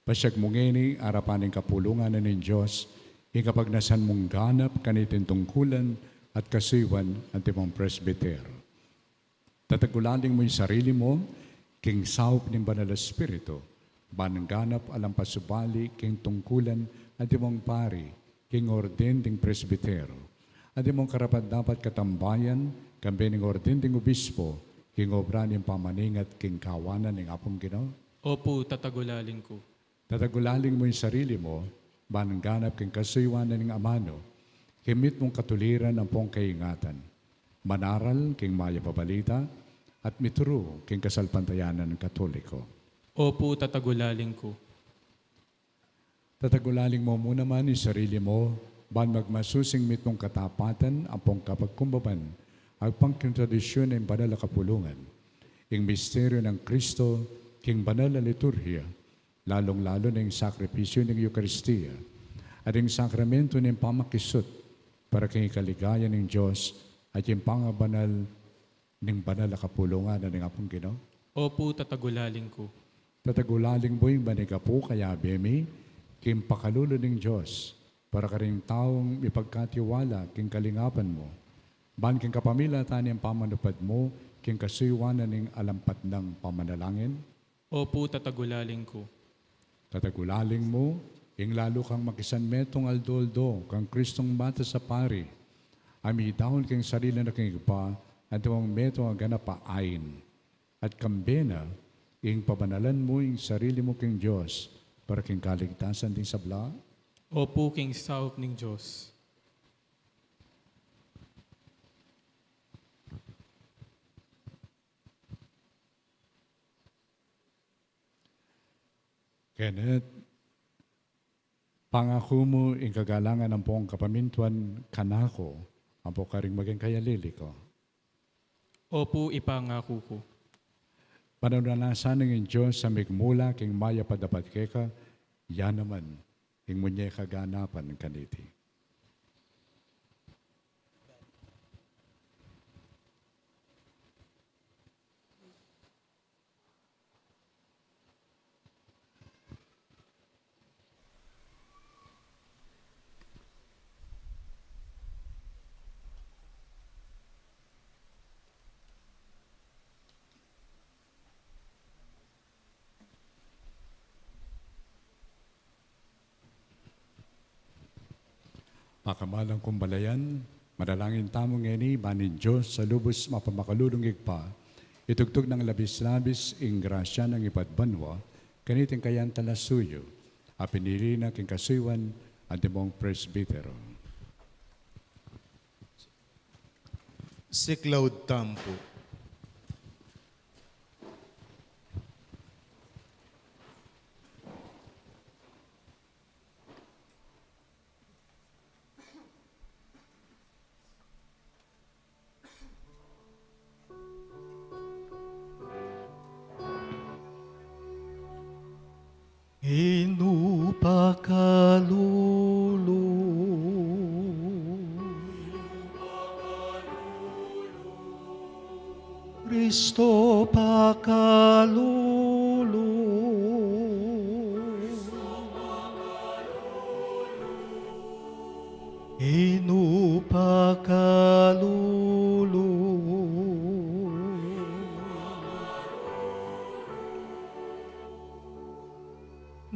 Pasyag mungeni arapaning kapulungan na ng Diyos, ikapag nasan mong ganap kanitin tungkulan at kasiwan at timong presbitero. Tatagulaling mo yung sarili mo, king saup ng banal espiritu, banang ganap alam pasubali king tungkulan at timong pari, king orden ng presbitero. At timong karapat dapat katambayan, kambi ng orden ng obispo, king obra ng pamaning at king kawanan ng apong Ginoo. Opo, tatagulaling ko. Tatagulaling mo yung sarili mo, banang ganap king kasuywanan ng amano, kimit mong katuliran ang pong kaingatan, manaral king maya pabalita, at mituro king kasalpantayanan ng Katoliko. Opo, tatagulaling ko. Tatagulaling mo muna man yung sarili mo, ban magmasusing mitong katapatan ang pong kapagkumbaban, ang pangkintradisyon ng banal na kapulungan, yung misteryo ng Kristo, king banal na liturhiya, lalong-lalo na yung sakripisyo ng Eucharistia, at yung sakramento ng pamakisot para kay kaligaya ng Diyos at yung pangabanal ng banal na kapulungan na ng apong Ginoo. Opo, tatagulaling ko. Tatagulaling mo yung maniga po kaya bemi, kim pakalulo ng Diyos, para ka rin taong ipagkatiwala king kalingapan mo, ban king kapamilya tani ang pamanupad mo, king kasuywanan ng alampat ng pamanalangin. Opo, tatagulaling ko. Tatagulaling mo, ing lalo kang makisanmetong aldoldo, kang Kristong bata sa pari, amidahon king sarili na king iba, at mong meto ang ganapaain. At kambena, ing pabanalan mo ing sarili mo king Diyos, para king kaligtasan din sabla. Opo, king saup ng Diyos. Kenneth, pangako mo ing kagalangan ng pong kapamintuan kanako, ang po karing maging kayalili ko. Opo, ipangako ko. Panunalasan ng Diyos sa migmula king maya padapat keka, yan naman, ing munye kaganapan ng kaniti. Makamalang kumbalayan, madalangin tamong ngeni, banin Diyos sa lubos mapamakalulungig pa, itugtog ng labis-labis ing grasya ng ipadbanwa, kaniting kayan talasuyo, a pinili na king kasuywan at dimong presbitero. Si Claude Tampo. Inupakalulu Kristo pakalulu Inupakalulu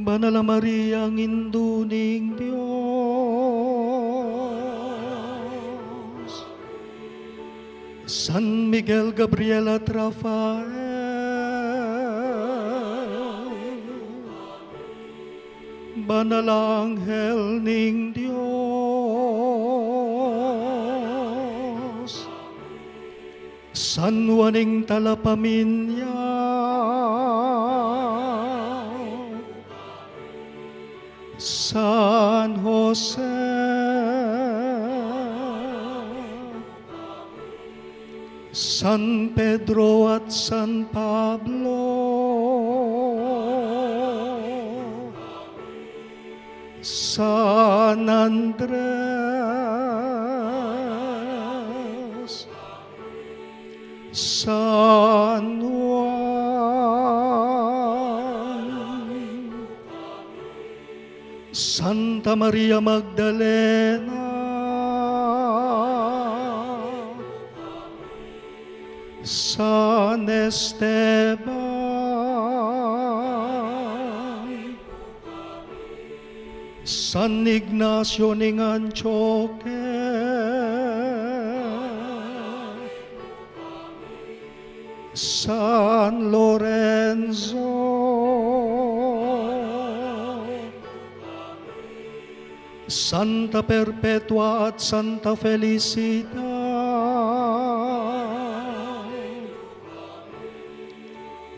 Banal Maria ang induning Diyos, San Miguel, Gabriel at Rafael, Banal Anghel ning Diyos, San Juaning Talapaminya, San Jose, San Pedro at San Pablo, San Andres, San Juan, Santa Maria Magdalena, San Esteban, San Ignacio ning Antioque, San Lorenzo, Santa Perpetua at Santa Felicidad,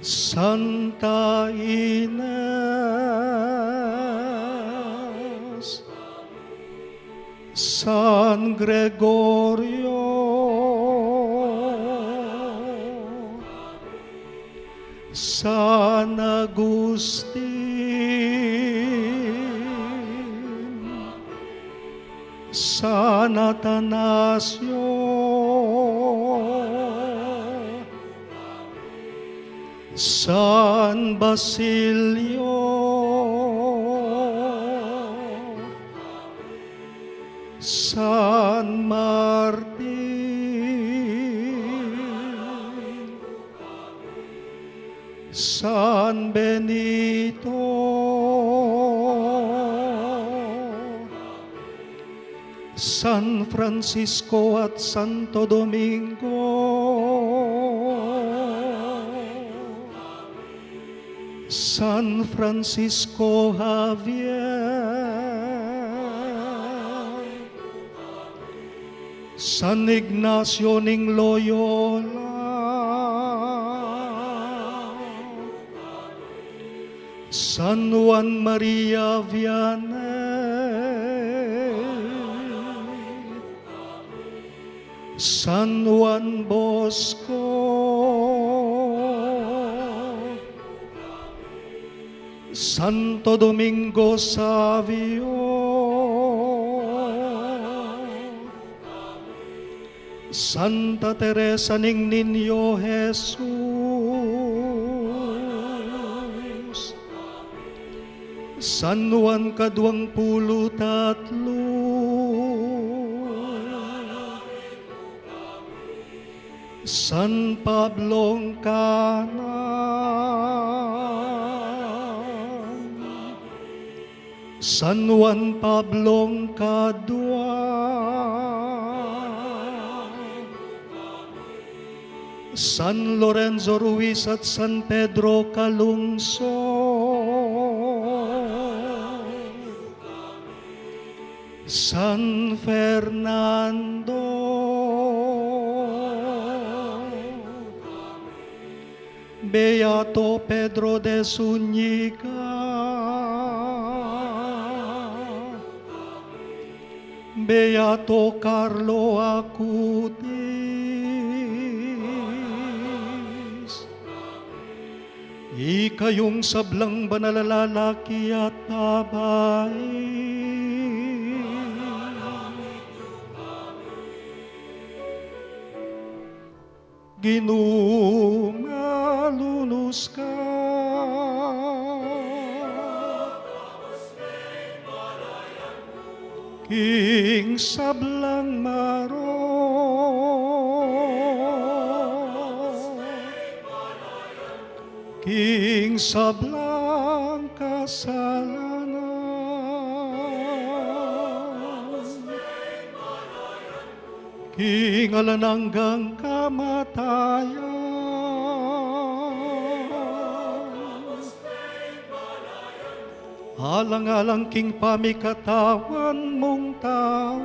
Santa Ines, San Gregorio, San Agustin, San Atanasio, San Basilio, San Martin, San Benito, San Francisco at Santo Domingo, San Francisco Javier, San Ignacio ning Loyola, San Juan Maria Vianney, San Juan Bosco, Santo Domingo Savio, Santa Teresa ning Niño Jesus, San Juan Kaduangpulutatlo, San Pablong Kanan, San Juan Pablong Kadua, San Lorenzo Ruiz at San Pedro Calungsod, San Fernando, Beato Pedro de Zúñiga, Beato Carlo Acutis, ikayong sablang banal na lalaki at babae, ginumalunos ka, king sablang maro, king sablang kasalanan, king alananggang kamatayan, alang-alang king pamikatawan mong tao,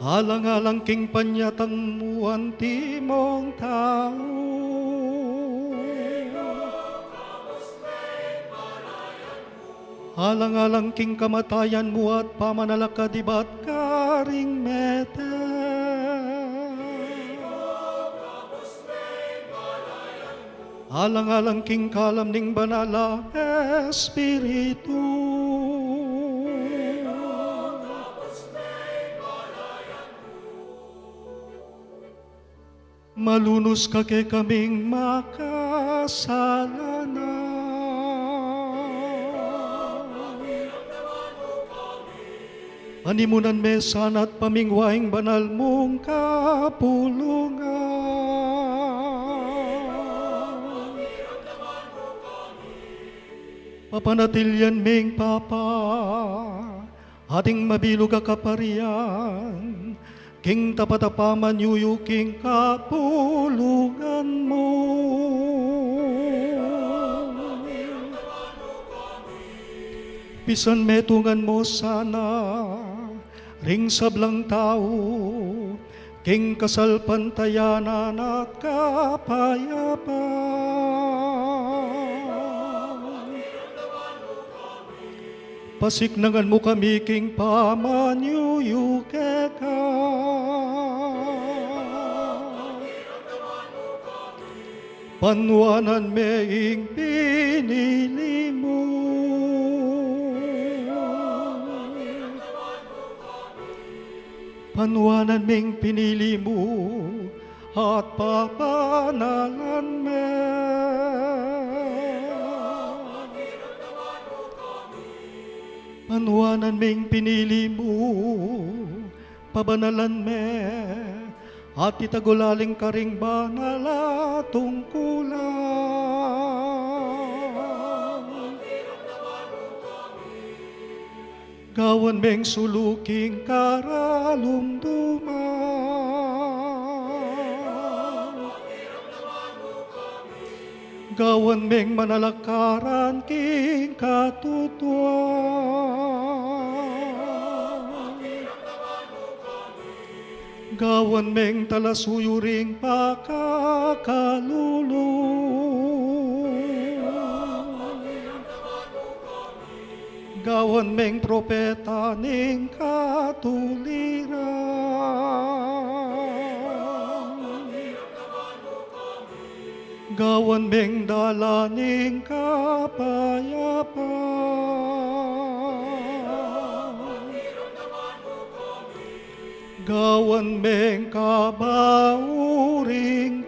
alang-alang king panyatang muanti mong tao, alang-alang king kamatayan mo at pamanalakadibat karing mete. Alang-alang king kalam ning banala Espiritu. Malunos ka kay kaming makasalanan. Animunan mesan at pamingwaing banal mong kapulungan. Papanatilyan ming Papa, ating mabilog ka kaparian, king tapatapaman yuyuking kapulungan mo. Pisan metungan mo sana, ring sablang tao, king kasal pantayanan at kapayapaan. Pasiknangan mo kami king pamanyuyuke ka. Panwanan meing pinili mo. Panwanan ming pinili mo at papanalan me. Panwanan ming pinili mo, pabanalan me, at itagulaling karing banala tungkulan. Gawan meng suluking karalumduman. Gawan meng manalakaran king katutuan. Gawan meng talasuyuring pakakalulu. Gawan meng propeta ning katuliran. Gawan meng dalaning kapayapaan. Gawan meng kabauring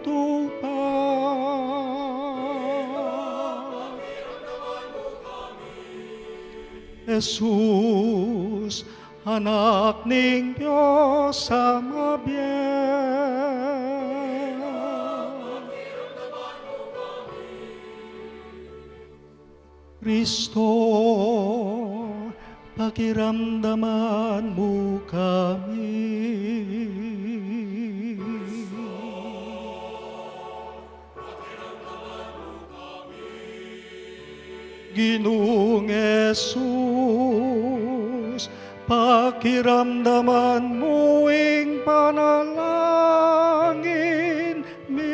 tupad. Jesus, anak ning Diyos amabiyan. Kristo, pakiramdaman mo kami. Ginoong Jesus, pakiramdaman mo ing panalangin mi.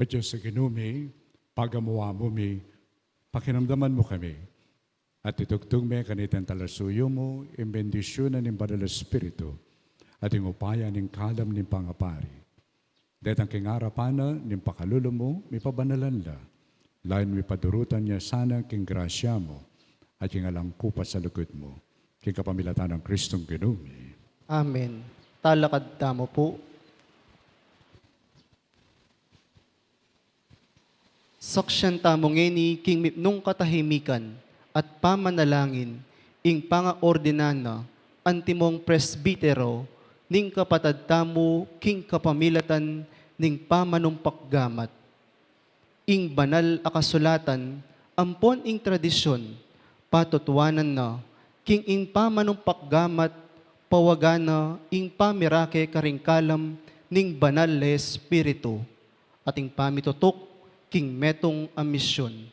O Diyos sa ginumi, pagamuwa mo mi, pakinamdaman mo kami. At itugtog me kanitang talasuyo mo, imbendisyonan ng Banal Espiritu, at yung upaya ng kalam ng pangapari. Dahil ang kingarapana ng pakalulo mo, may pabanalan la. Lain may padurutan niya sana king grasya mo, at yung alangkupa sa lukod mo, king kapamilatan ng Kristong ginumi. Amen. Talakad tamo po. Saksyan tamong ngeni king mipnong katahimikan at pamanalangin ing pangaordinana antimong presbitero ning kapatad tamo king kapamilatan ning pamanumpakgamat ing banal a kasulatan, ampon ing tradisyon, patutuanan na, king ing pamanumpak-gamat, pawagana, ing pamirake karingkalam, ning banal le Espiritu, ating pamitutok, king metong amisyon.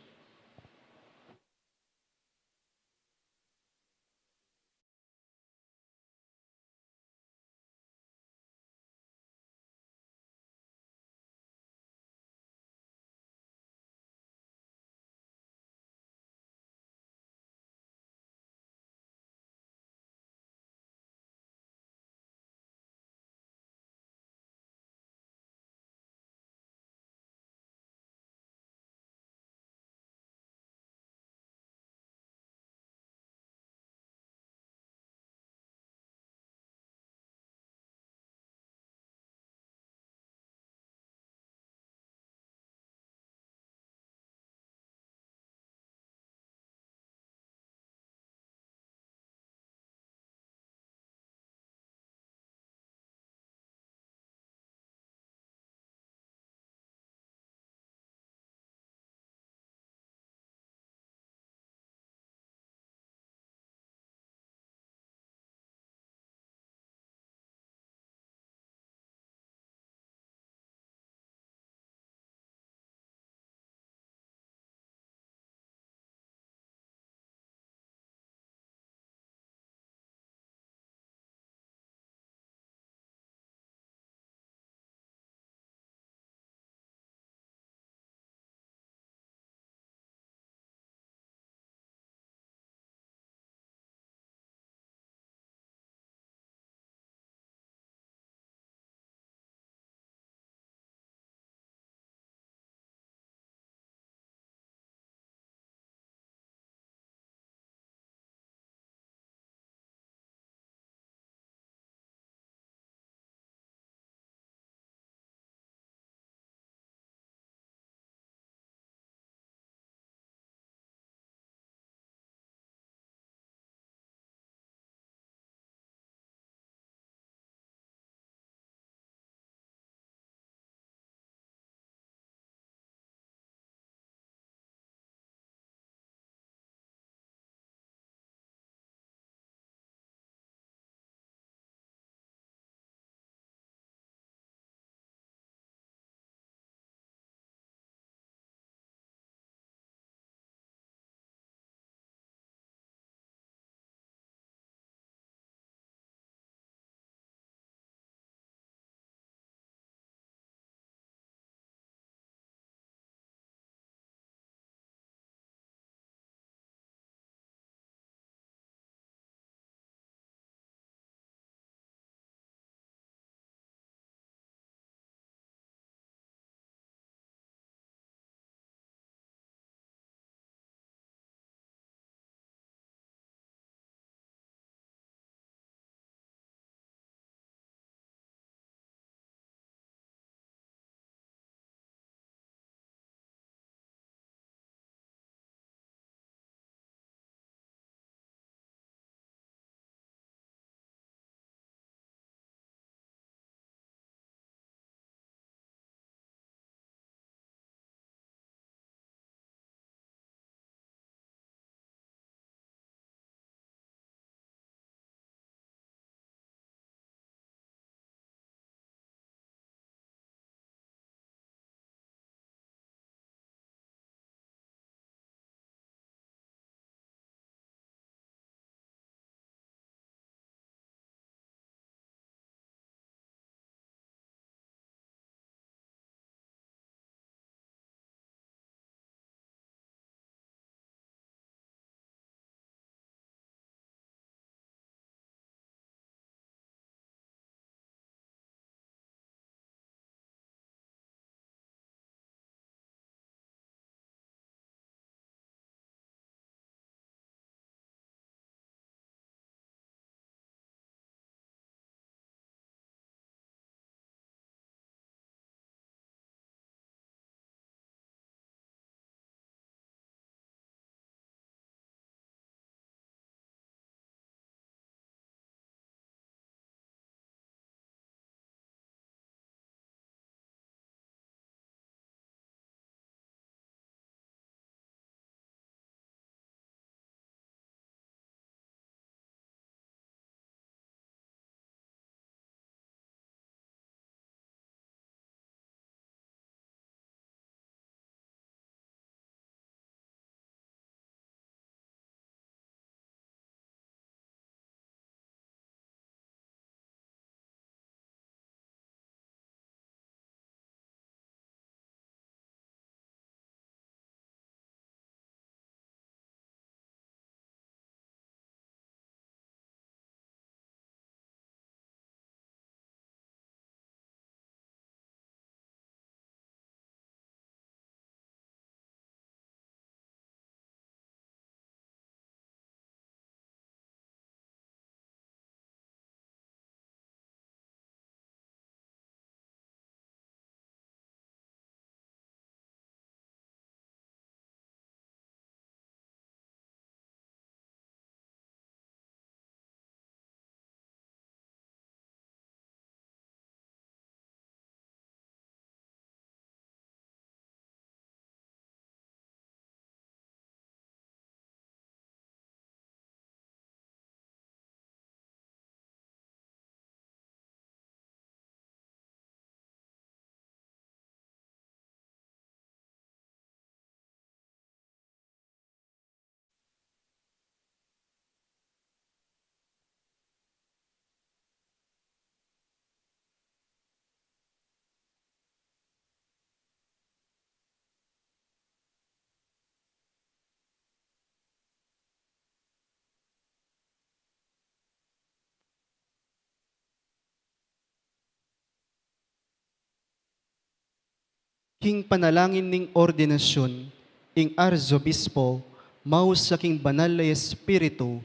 king panalangin ning ordinasyon, ing arzobispo, maus sa king banal na espiritu,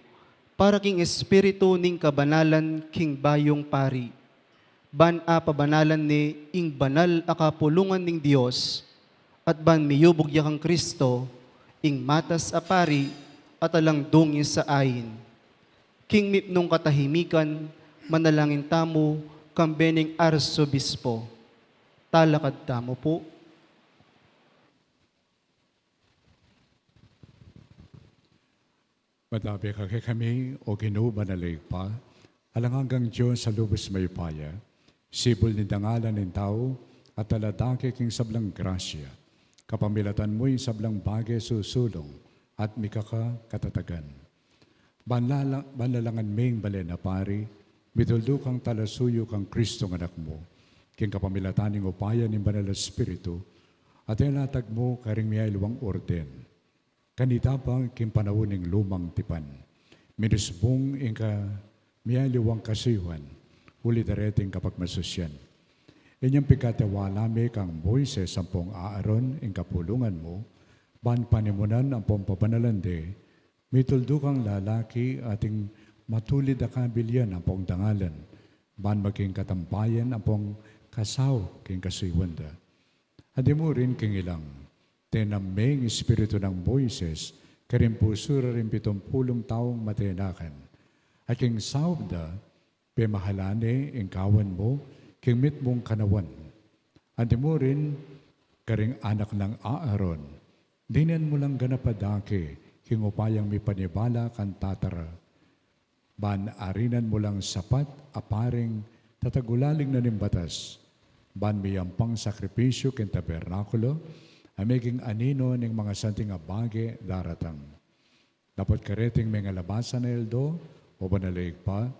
para king espiritu ning kabanalan king bayong pari. Ban a pabanalan ni ing banal akapulungan ning Dios, at ban miyubog ya kang Kristo, ing matas a pari, at alang dungi sa ayin. King mipnong katahimikan, manalangin tamo, kambening arsobispo. Talakad tamo po. Madabi ka kami o ginubanalig pa, alang hanggang Diyos sa lubos may paya, sibol ni dangalan ng tao, at taladaki king sablang grasya, kapamilatan mo'y sablang bagay susulong, at mikaka katatagan. Banlalangan ming balen na pari, mituldo kang talasuyo kang Kristo ng anak mo, king kapamilataning upaya ng banal na Espiritu, at ilatag mo karing miyay luwang orden. Kanita pa king panawuning lumang tipan, minusbong ingka miyay luwang kasiwan, uli dareting kapag masusyan. Inyang pikatawalami kang Moises sampung aaron ing kapulungan mo, ban panimunan ang pompabanalande, mituldo kang lalaki ating matulid na kabilyan ang pong dangalan, ban maging katambayan ang pong kasaw king kasiwanda. Adi mo rin king ilang, tenameng espiritu ng Moises, karing pusura rin 70 taong matenakan. At king sawda, pemahalane ing kawan mo, king mitmong kanawan. Adi mo rin, karing anak ng Aaron, dinan mo lang ganapadake, king upayang may panibala kan tatara. Ban arinan mo lang sapat, aparing tatagulaling na nimbatas. Ban miyampang sakripisyo king tabernakulo, amiging anino ng mga santing abage daratang. Dapat kareting may ngalabasan na eldo, o banalig pa,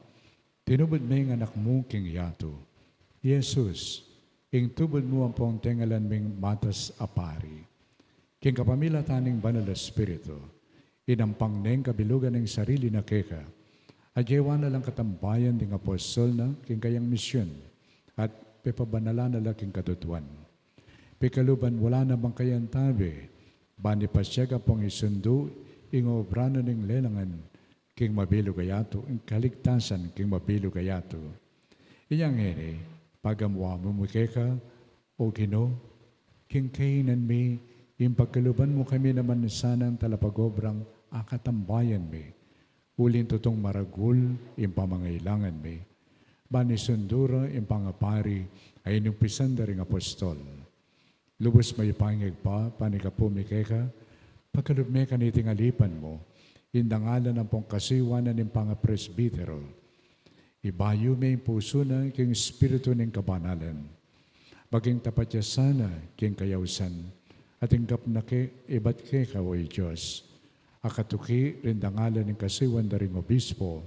tinubod may anak mo king yato. Jesus, ing tubod mo ang pong tengalan ming matas apari. King kapamilataning banal na Espiritu, inampang neng kabilugan ng sarili na keka, adyewa na lang katambayan ng apostol na king kayang misyon, at pepabanala na lang king katutuan. Pikaluban wala na bang kayang tabi, bani pasyaga pong isundo, ing obrano ng lelangan, king mabilo gayato, ing kaligtasan king mabilo gayato. Iyang ere, pagamuha mo mukeka, o Gino, king kainan mi, ing pagkaluban mo kami naman sanang talapagobrang akatambayan mi, ulin tutong maragul, ing pamangailangan mi, bani sundura, ing pangapari, ay inupisan da ring apostol. Lubos may pangig pa, panikapo mikeka, pagkalubme kaniting alipan mo, indangalan ng pong kasiwanan ng pangapresbitero. Ibayo may puso na king espiritu ng kabanalan. Maging tapat niya sana king kayawsan, at ingkap na ke ibat ke kaway Diyos. Akatuki rin dangalan ng kasiwan da ring obispo,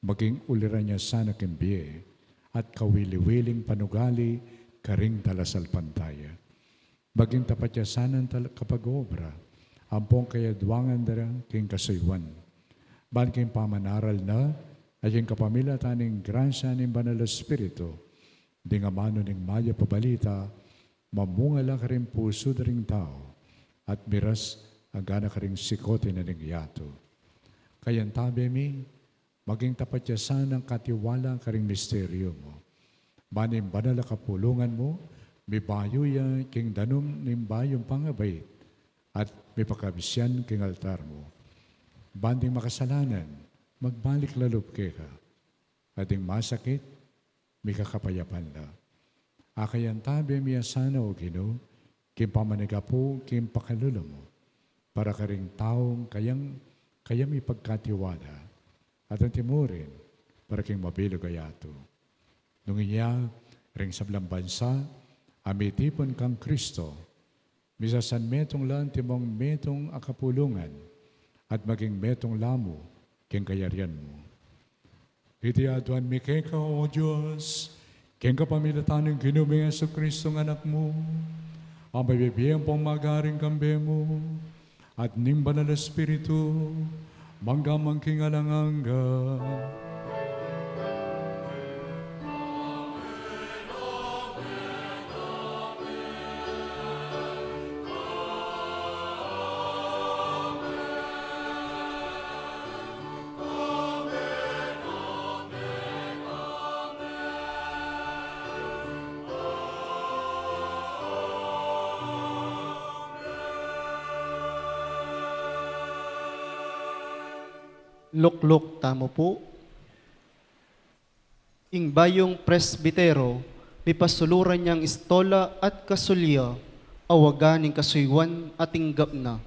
maging uliran niya sana king biye, at kawili-wiling panugali karing talasal pantaya. Baging tapat niya sana kapag obra, ampong kayadwangan dara king kasaywan. Ban king pamanaral na, ay yung kapamilataning gransya ng banal na Espiritu, di nga mano ng maya pabalita, mamungala ka rin puso na rin tao, at miras agana ka rin sikote na rin yato. Kayan tabi mi, maging tapat niya sana ang katiwala ka rin misteryo mo. Banim banal na kapulungan mo, may bayo ya king danom ng bayong pangabait, at may pakabisyan king altar mo. Banding makasalanan, magbalik lalop ka. Ading masakit, may kakapayapan na. Akayan tabi miya sana o Gino, kim pamanigapo, kim pakalulo mo, para ka ring taong kayang ipagkatiwala, at ang timurin, para king mabilog ayato. Nung iya, ring sablang bansa, amitipon kang Kristo, misasan metong lang timong metong akapulungan, at maging metong lamo, king kayarian mo. Itiaduan mi keka, O Diyos, king kapamilatan ng ginuming Yesu Kristo ng anak mo, ang mabibiyang pong magaring kambe mo, at ning banal na Espiritu, manggamang king alanganga. Lukluk tamo po. Ing bayong presbitero, may pasuluran niyang istola at kasulya, awagan ng kasuywan at tinggap na.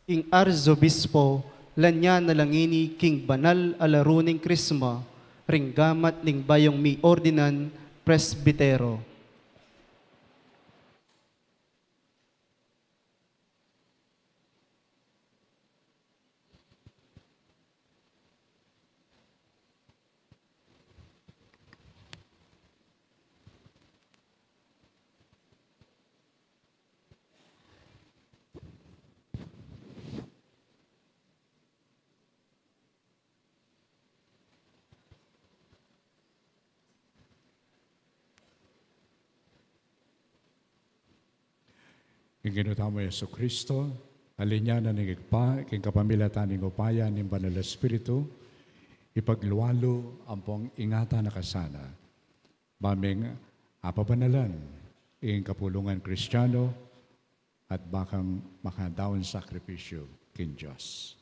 Ing Arzobispo, lanya nalangini king banal alaruning krisma, ringgamat ning bayong mi ordinan presbitero. Ing ginutamo Yesu Kristo, alinya na ningigpa, king kapamilatan ng upaya ng Banal na Espiritu, ipagluwalo ang pong ingata na kasana. Maming apabanalan, ing kapulungan Kristiyano, at bakang makadaon sakripisyo king Diyos.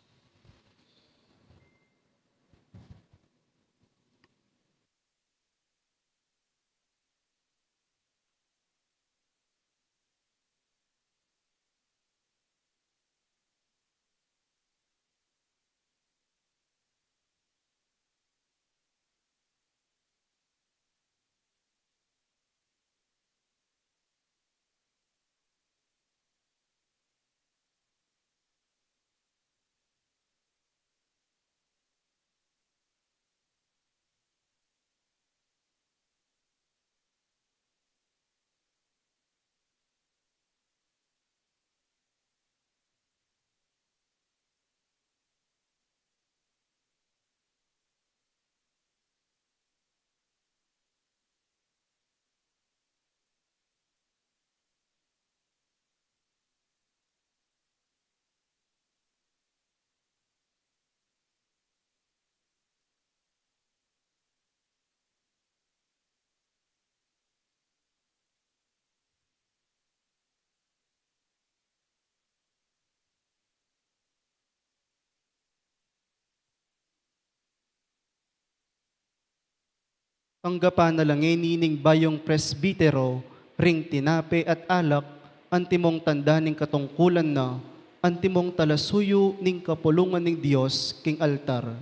Tanggapan na langeni ning bayong presbitero, ring tinape at alak, antimong tanda ning katungkulan na, antimong talasuyo ning kapulungan ning Dios king altar.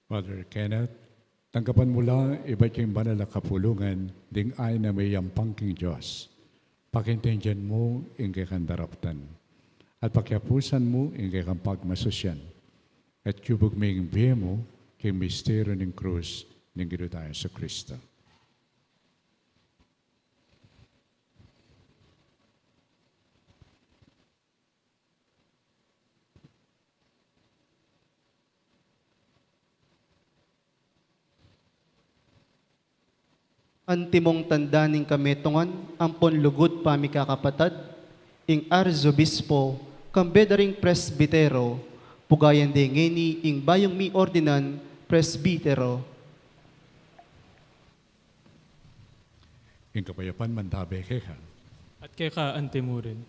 Father Kenneth, tanggapan mula iba't yung banal na kapulungan, ding ay na may yampang king Diyos. Pakintindihan mo ingkay kang daraptan. At pakyapusan mo ingkay kang pagmasosyan. At kubog may biya mo kay mistero ng krus ng Ginoo sa Kristo. Antimong tandaning kametongan, ampon lugod pami kakapatad, ing arzobispo, kambedaring presbitero, pugayan de ngeni ing bayong mi ordinan presbitero. Ing kapayapan mandabe keha. At kay ka antimurin.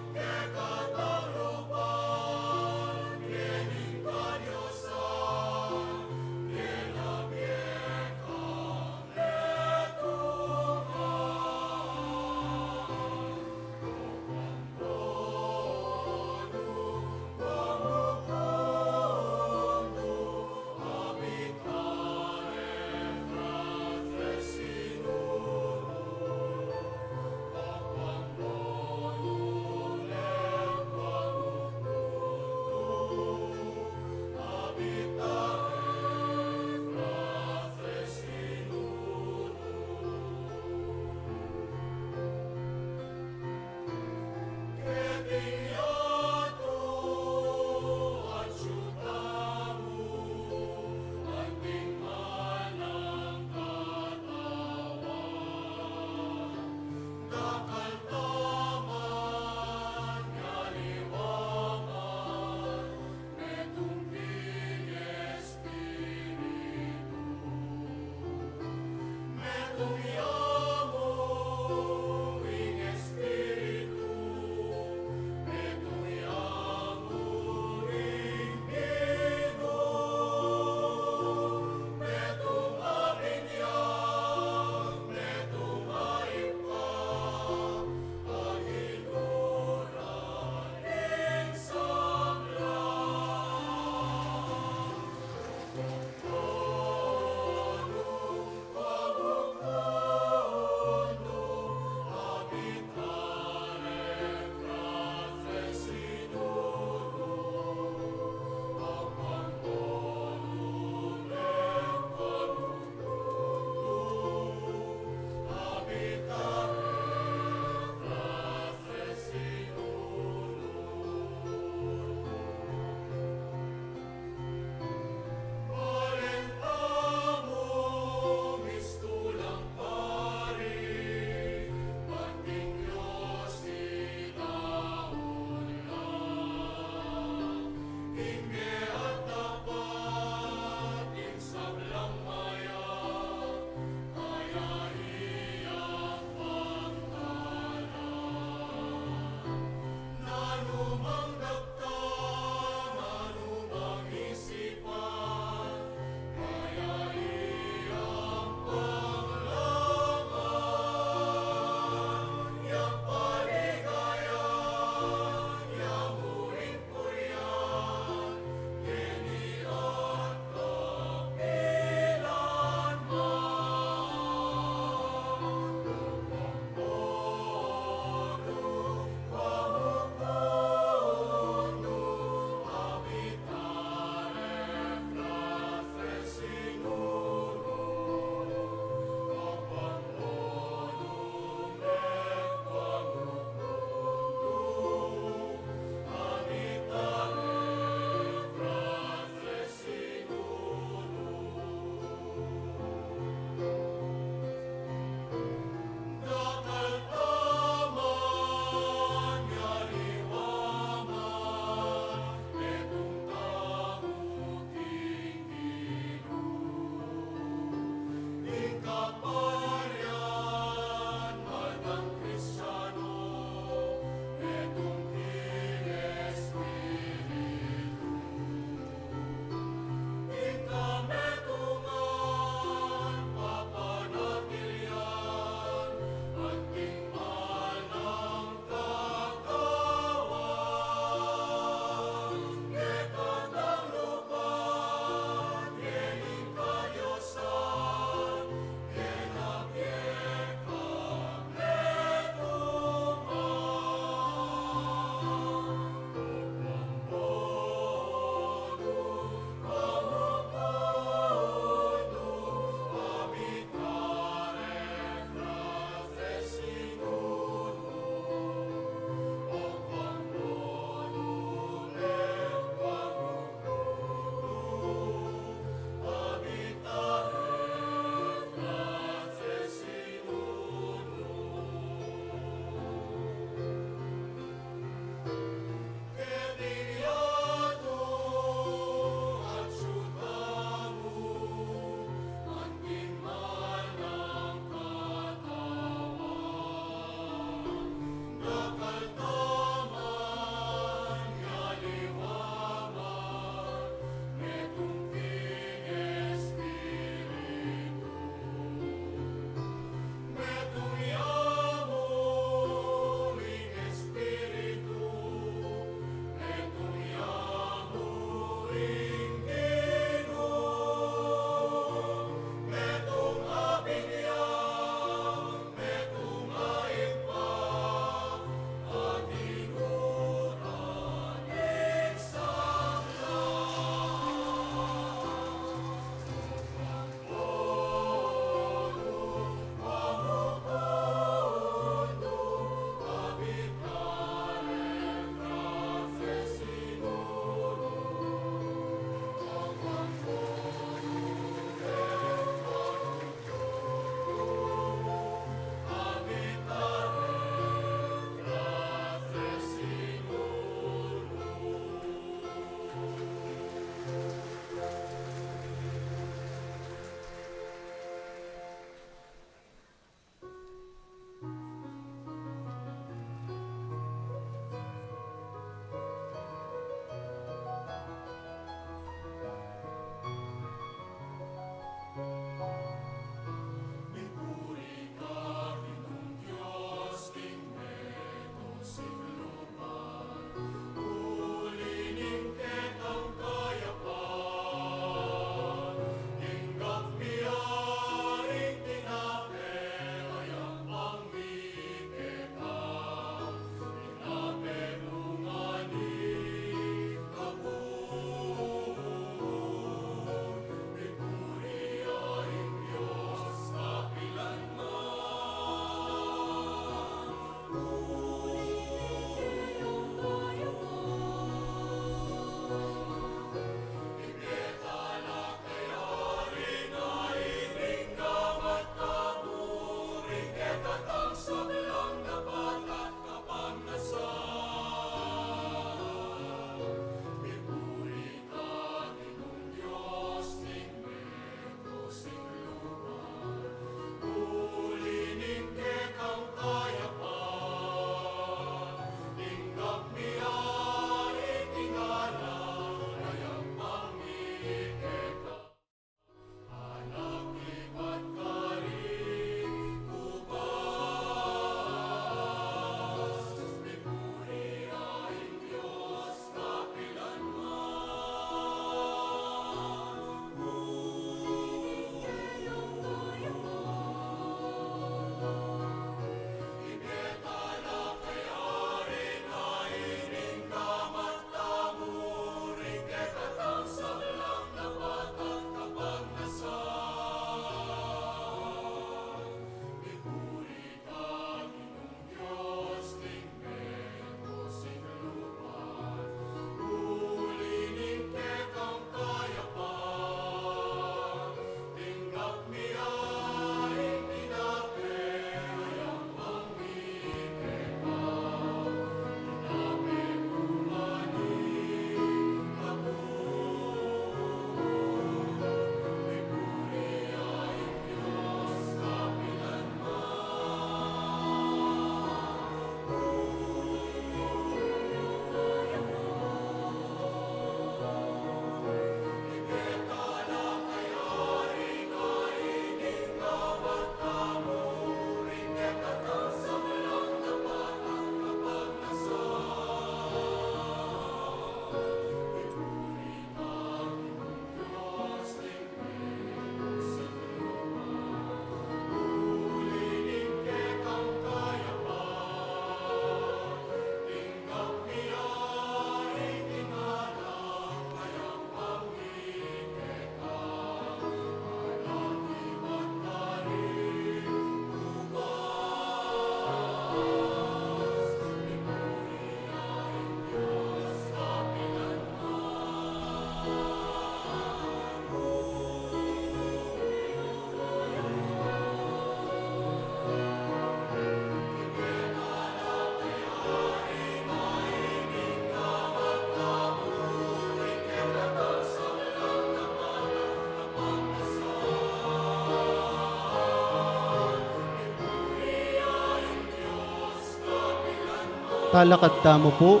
Talakad tamo po.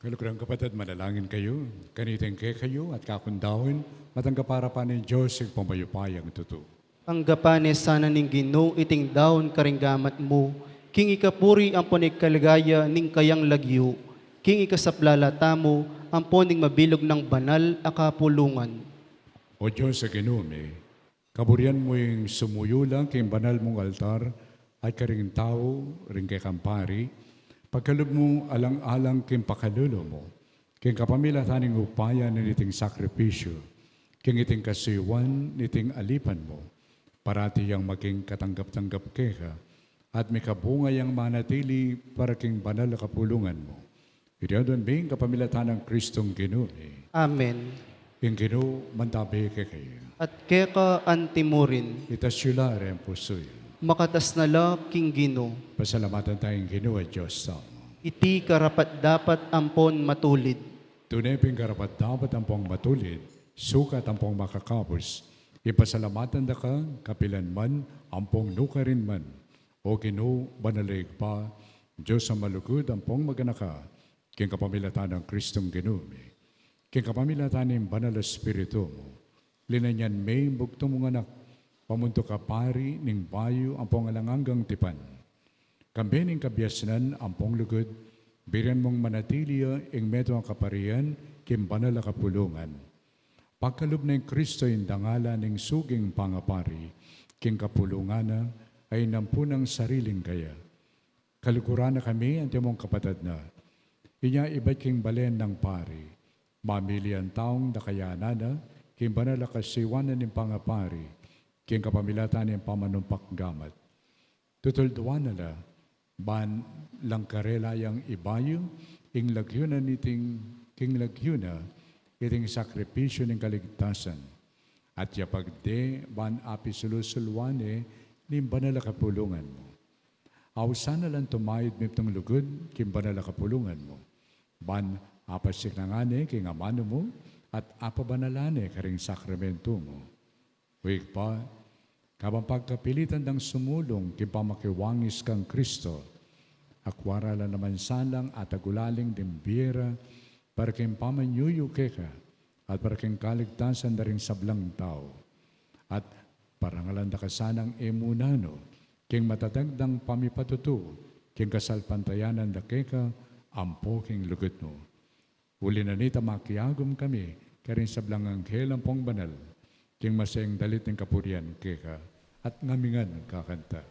Kalukurang kapatid, manalangin kayo, kaniting ke kayo at kakundawin, matangga para pa ni Diyos ang pamayupayang tuto. Ang gapane sana ning Ginoo iting daon karinggamat mo, king ikapuri ang panigkaligaya ning kayang lagyo, king ikasaplala tamo ang poning mabilog ng banal a kapulungan. O Diyos sa Ginoo, kaburian mo yung sumuyo lang kay banal mong altar at karing tao, ring kay kampari, pagkalub mo alang-alang king pakalulo mo, king kapamila taning upaya na niting sakripisyo, king iting kasiwan niting alipan mo, parati yang maging katanggap-tanggap keka, at may kabungay ang manatili para king banal na kapulungan mo. Iriadon bing kapamilatan ng Kristong Ginoo, Amen. yung Ginoo mantabi ke kayo. At keka antimurin, Itasyulare ang pusoy. makatas na la king Ginoo, Pasalamatan tayong Ginoo at Diyos sa iti karapat dapat ampon matulid. tunay ping karapat dapat ang pong matulid, sukat ang pong makakapos. Ipasalamatan da ka, kapilan man, ang pong nukarin man. O Ginoo, banalig pa, Diyos ang malugod ang pong maganaka, king kapamilatan ng Kristong Ginoo. King kapamilatan ng banal na Espiritu mo. Linanyan may bugtong mong anak, pamunto ka pari ning bayo ang pong alanganggang tipan. Kambening kabyasnan ang pong lugod, biran mong manatiliya ing meto ang kaparian, kim banal na kapulungan. Pagkalub ng Kristo yung dangala ng suging pangapari, king kapulungana ay nampunang sariling kaya. Kalukuran na kami ang tiyamong kapatid na, inya iba't king balen ng pari, mamili ang taong nakayanana, king banal na kasiwanan ng pangapari, king kapamilatan ng pamanumpak gamat. Tutulduan nila, ban lang karelayang ibayo, ing lagyuna niting king lagyuna, iting sakripisyo ng kaligtasan. At yapagde, ban api sulusulwane, ning banal na kapulungan mo. Awsan na lang tumayod mitong lugod, king banal na kapulungan mo. Ban apasik na ngane, king amano mo, at apabanalane karing sakramento mo. Huwag pa, kabang pagkapilitan ng sumulong, king pamakiwangis kang Kristo, akwara lang naman salang at agulaling dimbira, para king pamanyuyo keka, at para king kaligtasan na rin sablang tao. At parangalan da kasanang emunano, king matatagdang pamipatuto, king kasalpantayanan da keka, ampo king lugot mo. Uli na nita makiyagom kami, karin sablang anghel ang pong banal, king masayang dalit ng kapurian keka, at ngamingan kakanta.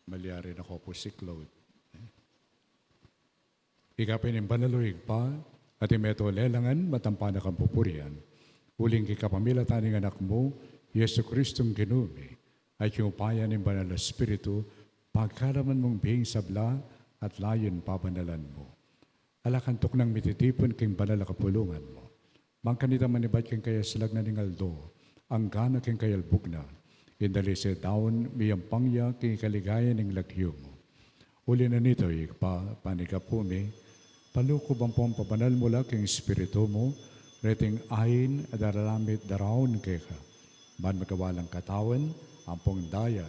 Malyari na ko po si Claude. Ikapin ng banaloig pa, at imeto lelangan matampa na kang pupurian. Uling kikapamila taning anak mo, Yesu Kristong ginumi, ay kinupayan ng banal na Espiritu, pagkaraman mong bihing sabla at layon pabanalan mo. Alakantok ng mititipon king banal na kapulungan mo. Mangkanita manibat king kaya silag na ningaldo, ang gana king kayalbog na, indali sa daon miyang pangya king kaligaya ng lagyo mo. Uli na nito, panikapumi, palukob ang pong pabanal mula king Espiritu mo, reting ayin at daralamit daraon keka. Man magawalang katawan, ang pong daya,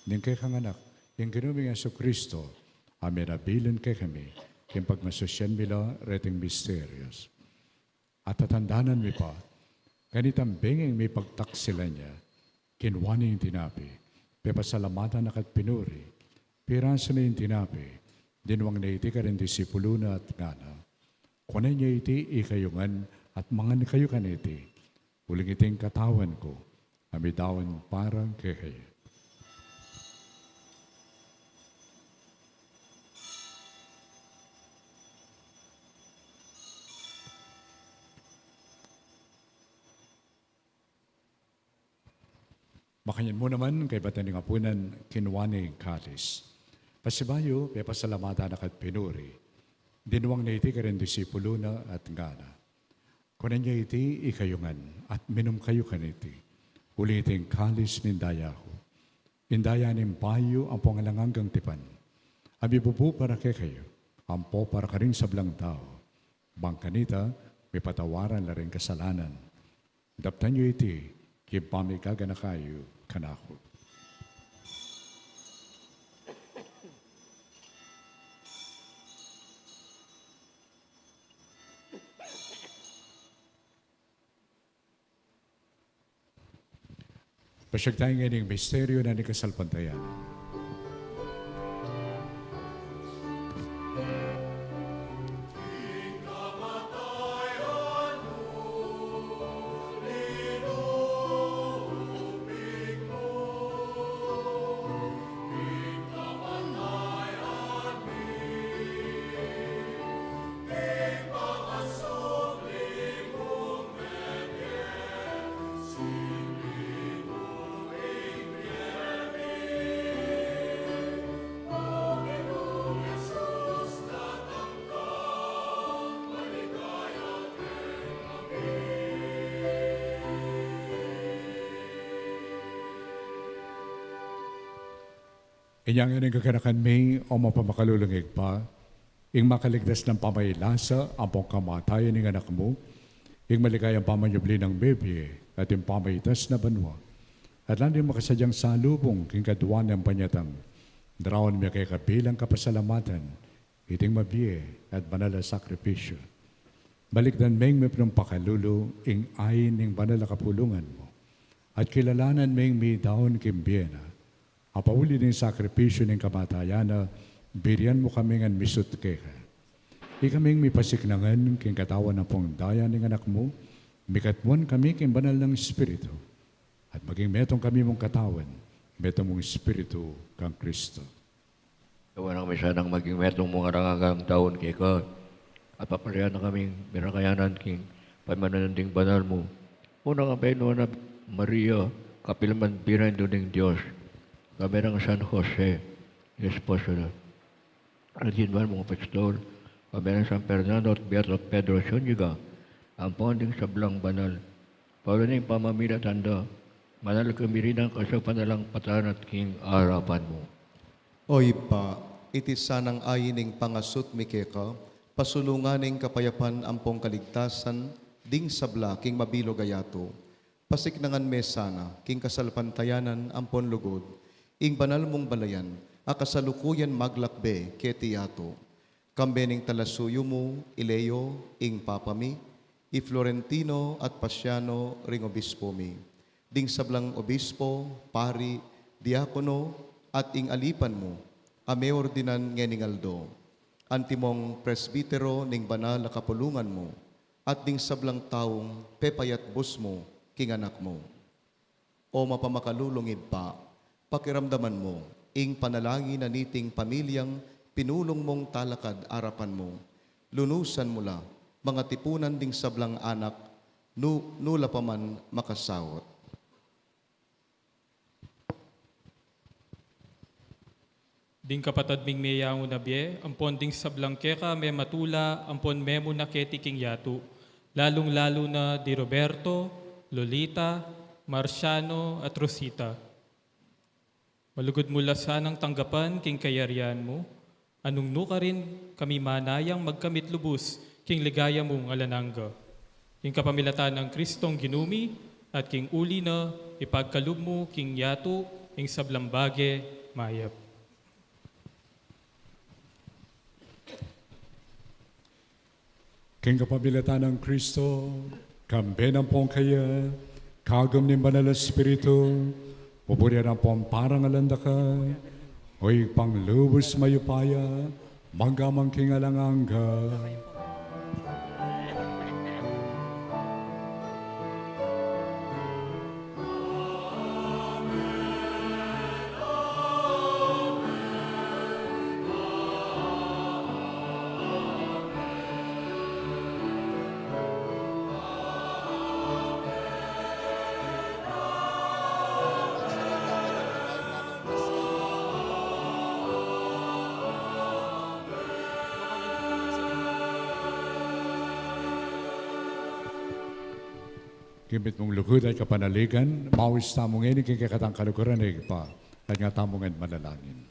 ning kekang anak, yung ginuming Yesu Kristo, amirabilin kay kami, yung pagmasusyan mila reting mysterious. At tatandanan mi pa, ganitang bengeng may pagtaksila niya, kinwani yung tinapi, pepasalamatan na kat pinuri, piranso na yung tinapi, dinwang na iti ka rin disipulo na at ngana. Kunan niya iti ikayungan at mga kayo kaniti, uling iting katawan ko, amidawan parang kekaya. Makanyan mo naman kay bataning apunan kinwani kalis. Pasibayo, kay pasalamata na kat pinuri. Dinuwang na iti karen disipulo na at ngana. Kunan niya iti ikayungan at minum kayo kaniti. Uliting kalis nindayaho. Indaya ning payo ang pangalanganggang tipan. Abibubu para kay kayo. Ampo para ka rin sa blang tao. Bangkanita, may patawaran na rin kasalanan. Daptan niyo iti, kipamigaga na kayo kanako. Pasyag tayo ngayon ng misteryo na ni Kasalpantayan. Inyang nga kaganakan may o mapamakалulungig pa, ing makaligtas ng pamailasa ang pong kamatayan ng anak mo, ing maligayang pamanyubli ng bebye at yung pamaitas na banwa, at lang din makasadyang salubong king kaduan ng panyatang, daraon niya kay kabilang kapasalamatan, iting mabiye at banal na sakripisyo. Balikdan meng may pakalulu, ing ayin ng banal na kapulungan mo, at kilalanan meng may daon kimbiyena, apauli ng sakripisyo ng kamatayan na birian mo kami ng misut keka. Ikaming may pasiknangan king katawan ng pong daya ng anak mo, mikatmuan kami king banal ng Espiritu. At maging metong kami mong katawan, metong mong Espiritu kang Kristo. Gawa na kami sanang maging metong mga rangagang taon kay ka. At paparihan na kaming binakayanan king pamanananding banal mo. Unang apeno na Maria, kapilaman binan doon ng Diyos. Kami ng San Jose, esposo na. At yun mga pastol, kami ng San Fernando at Beato Pedro Suniga, ang ponding sablang banal. Paulo na yung pamamila tanda, manal kami rin ang kasapanalang patan at king arapan mo. Oy pa, iti sanang ayining pangasut mikeka, pasulunganing kapayapan ampong kaligtasan, ding sabla king mabilo gayato, pasiknangan mesana, king kasalpantayanan ampon lugod, ing banal mong balayan, akasalukuyan maglakbe ketiyato. Kambening talasuyo mo, Ileo, ing papami, i Florentino at Pasiano ring obispo mi. Ding sablang obispo, pari, diakono, at ing alipan mo, ame ordinan ngeningaldo. Antimong presbitero ning banal na kapulungan mo, at ding sablang taong pepayat bus mo, king anak mo. O mapamakalulungid pa, pakiramdaman mo, ing panalangin na niting pamilyang pinulong mong talakad arapan mo. Lunusan mo la, mga tipunan ding sablang anak, nula pa man makasawot. Ding kapatad ming meyango na biye, ampon ding sablang keka may matula, ampon memo na ketiking yatu. Lalong-lalo na di Roberto, Lolita, Marciano at Rosita. Malugod mula sanang tanggapan king kayarian mo, anong nuka rin kami manayang magkamit lubos king ligaya mong alanangga. King kapamilatan ng Kristong ginumi at king uli na ipagkalub mo king yatu king sablambage mayap. King kapamilatan ng Kristo, kambe ng pong kaya, kagam ni Banal na Espiritu, pupurihan ng pong parang alanda ka, o'y panglubos mayupaya, manggamang king alanganga. Kimit mong lugod at kapanaligan, mawis tamong ini kay kakatang kalukuran pa, at nga tamong manalangin.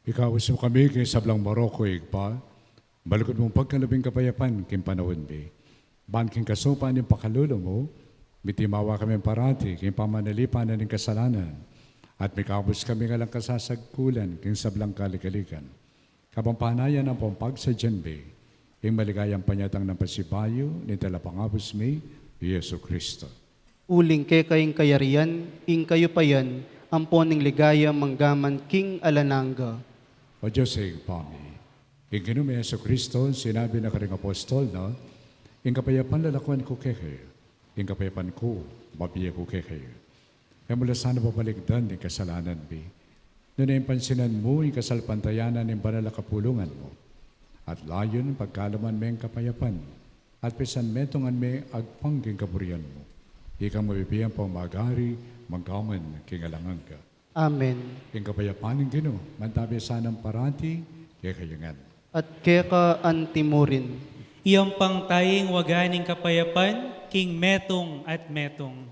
Ikawas mo kami kay sablang Morocco igpa, balukod mong pagkalabing kapayapan kin panahon be. Ban kin kasupaan yung pakalulo mo, mitimawa kami parati kin pamanalipan na ng kasalanan, at mikabos kami nga lang kasasagkulan kin sablang kalikalikan. Kapampanayan ang pampag sa Janbe, yung maligayang panyatang ng pasibayo, ni talapangabos may Yesu Kristo. Uling kay kayong kayarian, ing kayo payan, amponing ligaya manggaman king alananga. O Diyos ay pami. Ing Ginoong Yesu Kristo, sinabi na karing apostol na, ing kapayapan lalakwan ko keke, ing kapayapan ko, mabiya ko keke. Kaya mula sana pabaligdan ng kasalanan bi. Noon ay pansinan mo, ing kasalpantayanan ng banal na kapulungan mo. At layon, pagkalaman may kapayapan, at pisan metongan may agpangging kaburian mo. Ikang mabibiyang pang magari, mangkaman, kingalangan ka. Amen. Ing kapayapan ng Ginoo, mantabi sanang parati, kaya kayangan. At keka antimurin. Iyang pangtaying waganing kapayapan, king metong at metong.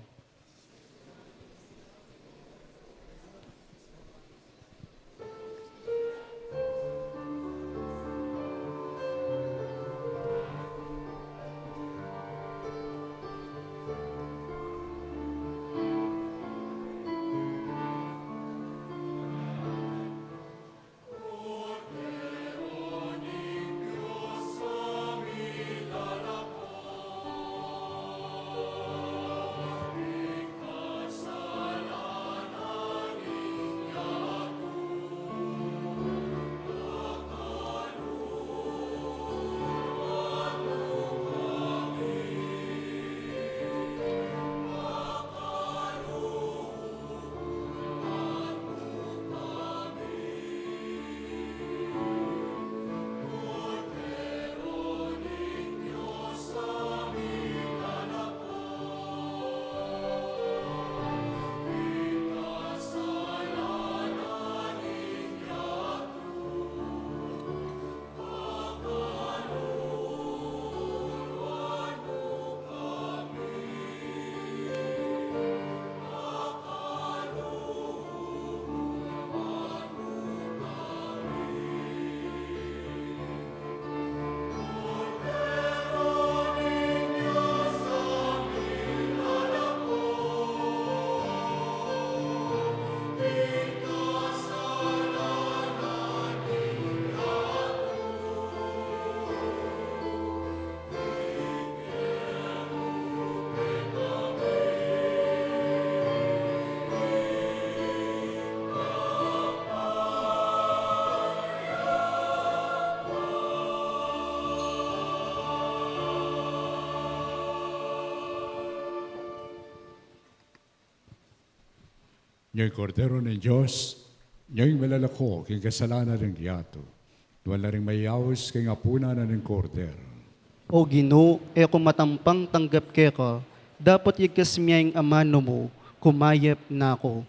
Niya'y kordero ng Diyos, niya'y malalako, king kasalanan ng giyato. Wala rin mayawas, king apuna na ng kordero. O Ginoo, eko matampang tanggap keka, dapat yigas miyang amano mo, kumayap na ako.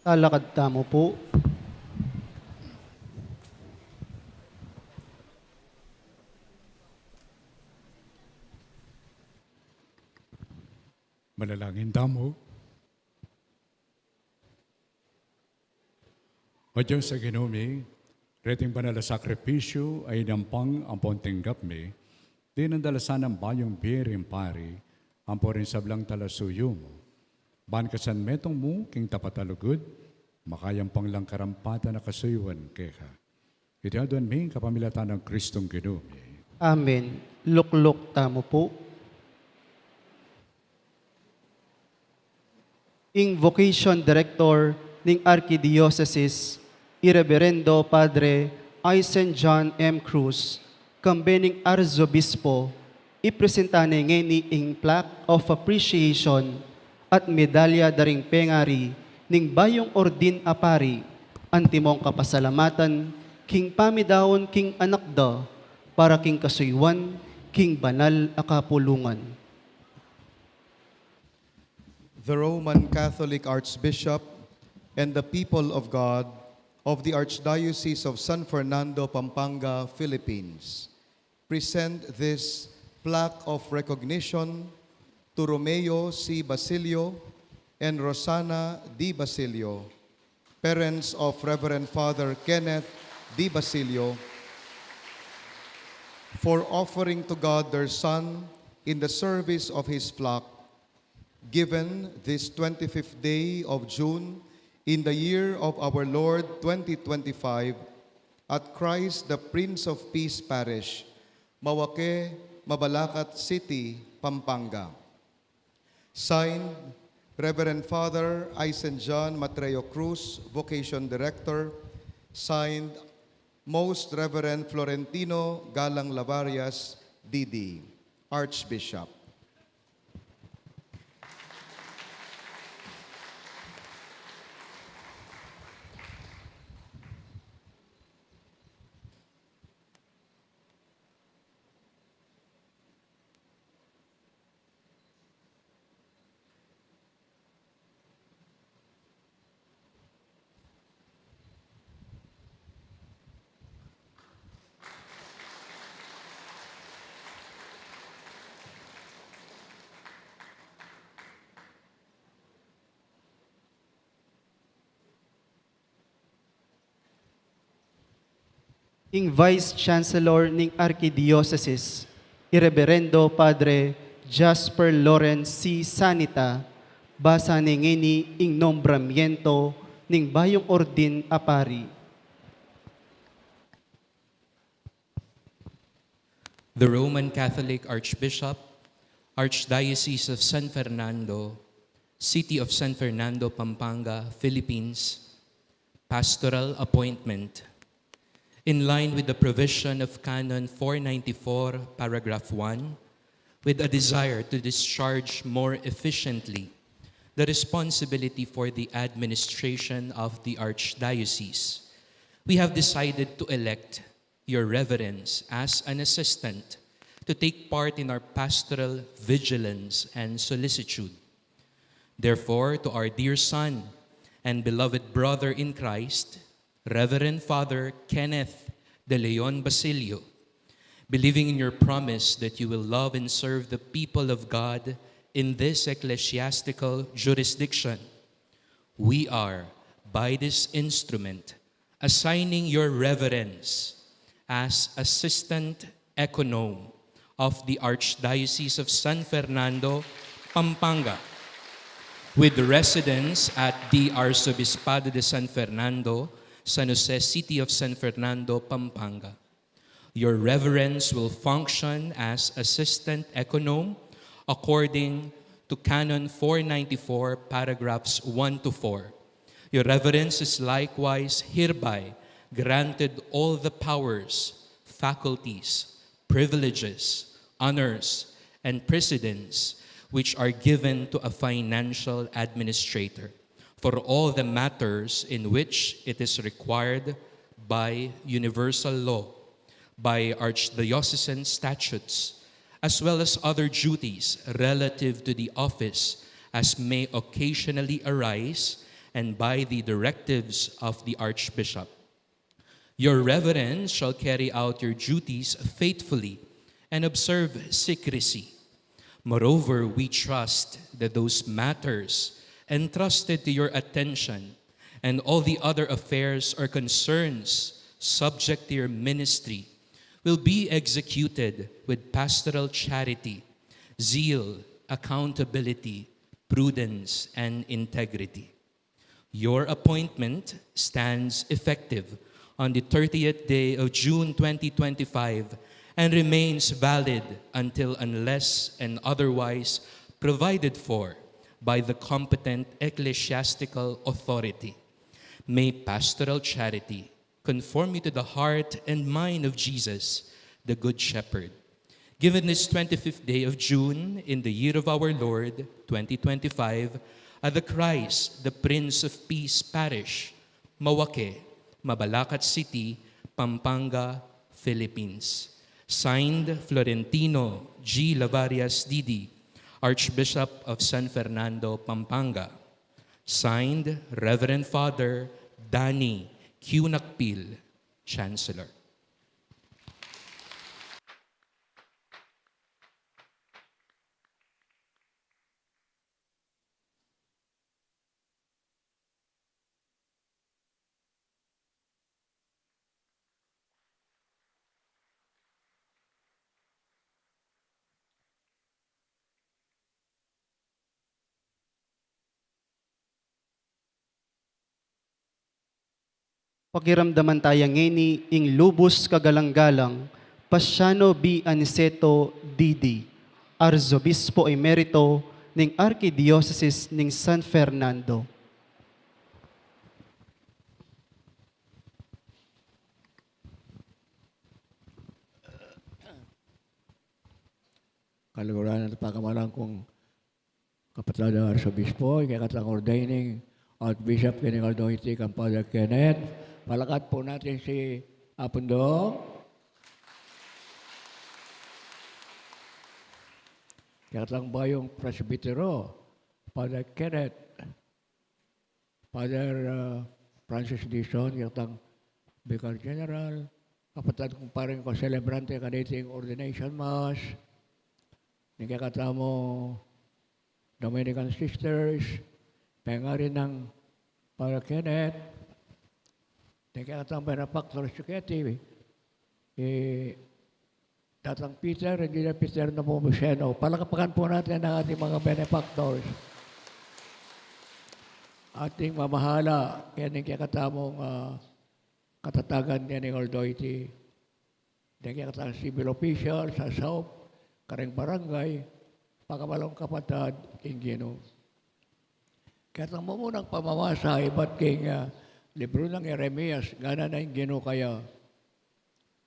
Talakad tamo po. Manalangin tamo. O Diyos sa ginumi, reting banal na sakripisyo ay nampang ang pontinggap mi, di nang dalasan ng bayong biring pari, ang porin sablang talasuyo mo. Ban kasan metong mo, king tapatalugod, makayang panglang karampata na kasuyuan keka. Iti aduan mi, kapamilatan ng Kristong ginumi. Amen. Lukluk tamo po. Ing Vocation Director ng Archdiocese, Irreverendo Padre Aisen John M. Cruz, kambening Arzobispo, ipresentane ngeni ing plaque of appreciation at medalya daring pengari ning bayong ordin apari, antimong kapasalamatan, king pamidawon king anakda, para king kasuywan, king banal akapulungan. The Roman Catholic Archbishop and the people of God of the Archdiocese of San Fernando, Pampanga, Philippines, present this plaque of recognition to Romeo C. Basilio and Rosana D. Basilio, parents of Reverend Father Kenneth D. Basilio, for offering to God their son in the service of his flock, given this 25th day of June in the year of our Lord 2025 at Christ the Prince of Peace Parish, Mawake, Mabalacat City, Pampanga. Signed, Reverend Father Aisen John Matreo Cruz, Vocation Director. Signed, Most Reverend Florentino Galang Lavarias, DD, Archbishop. Ing Vice Chancellor ng Archdiocese, Irreverendo Padre Jasper Lawrence C. Sanita, basa ni ngeni ing nombramiento ning bayong ordin apari. The Roman Catholic Archbishop, Archdiocese of San Fernando, City of San Fernando, Pampanga, Philippines, Pastoral Appointment. In line with the provision of Canon 494, Paragraph 1, with a desire to discharge more efficiently the responsibility for the administration of the Archdiocese, we have decided to elect Your Reverence as an assistant to take part in our pastoral vigilance and solicitude. Therefore, to our dear son and beloved brother in Christ, Reverend Father Kenneth De Leon Basilio, believing in your promise that you will love and serve the people of God in this ecclesiastical jurisdiction, we are, by this instrument, assigning your reverence as Assistant Econome of the Archdiocese of San Fernando, Pampanga, with residence at the Arzobispado de San Fernando, San Jose City of San Fernando, Pampanga. Your reverence will function as Assistant Econome according to Canon 494, paragraphs 1 to 4. Your reverence is likewise hereby granted all the powers, faculties, privileges, honors, and precedence which are given to a financial administrator for all the matters in which it is required by universal law, by archdiocesan statutes, as well as other duties relative to the office as may occasionally arise and by the directives of the Archbishop. Your reverence shall carry out your duties faithfully and observe secrecy. Moreover, we trust that those matters entrusted to your attention and all the other affairs or concerns subject to your ministry will be executed with pastoral charity, zeal, accountability, prudence, and integrity. Your appointment stands effective on the 30th day of June 2025 and remains valid unless and otherwise provided for by the competent ecclesiastical authority. May pastoral charity conform you to the heart and mind of Jesus, the Good Shepherd. Given this 25th day of June in the year of our Lord, 2025, at the Christ, the Prince of Peace Parish, Mawake, Mabalacat City, Pampanga, Philippines. Signed, Florentino G. Lavarias Didi, Archbishop of San Fernando, Pampanga. Signed, Reverend Father Danny Q. Nakpil, Chancellor. Pakiramdaman tayang ngeni ing lubos kagalang-galang, Pasyano B. Aniceto Didi, Arzobispo Emerito ning Archdiocese ning San Fernando. Kaliguran at pagkamalang kong kapatid na Arsobispo, ikakatang ordaining Archbishop Kening Aldoiti kang Father Kenneth. Palakat po natin si Apundong. Ikakatang bayong Presbytero, Father Kenneth. Father Francis Dison, ikakatang Vicar General. Kapatid kong paring ko celebrante kaniting ordination mass. Nagkakatamo Dominican Sisters, pengarin ng Father Kenneth, nagkakatamo Benefactor Suketi, Tatang Peter, hindi na Peter na Mumuseno. Palakapakan po natin ang ating mga benefactors. Ating mamahala, kaya nagkakatamong katatagan niya ng Aldoiti. Nagkakatamong civil official sa South, kareng barangay, pagkamalong kapatid, Ingino. Kaya ang mamunang pamamasa, iba't king libro ng Jeremias, gana na Ingino kaya,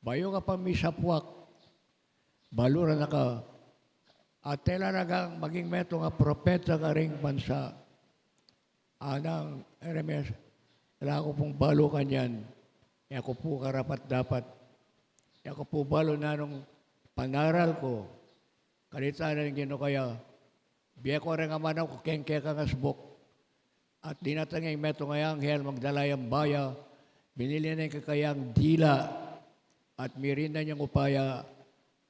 bayo ka pa misapwak, balura na ka, at tela na kang maging meto nga propeta ka ring bansa. Anang Jeremias, wala ko pong balo kanyan, ako po karapat dapat, ako po balo na nung panaral ko, kalita na ng kaya, biya ko rin nga manaw ko kengke ka ngasbok. At dinatangay meto nga anghel magdalayang baya, binili na yung kakayang dila at mirinda niyang upaya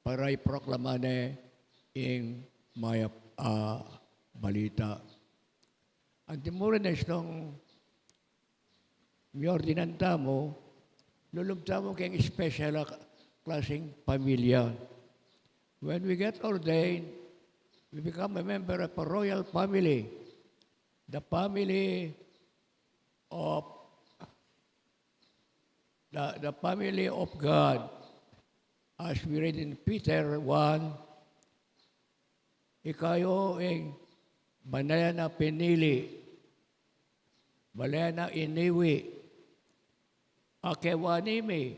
para iproklamane ing maya balita. Ang timurin na itong miordinanta mo, lulubta mo kayong special klaseng pamilya. When we get ordained, we become a member of a royal family, the family of the family of God. As we read in Peter 1, ikayo ang banaya na pinili, banaya na iniwi, akewanimi,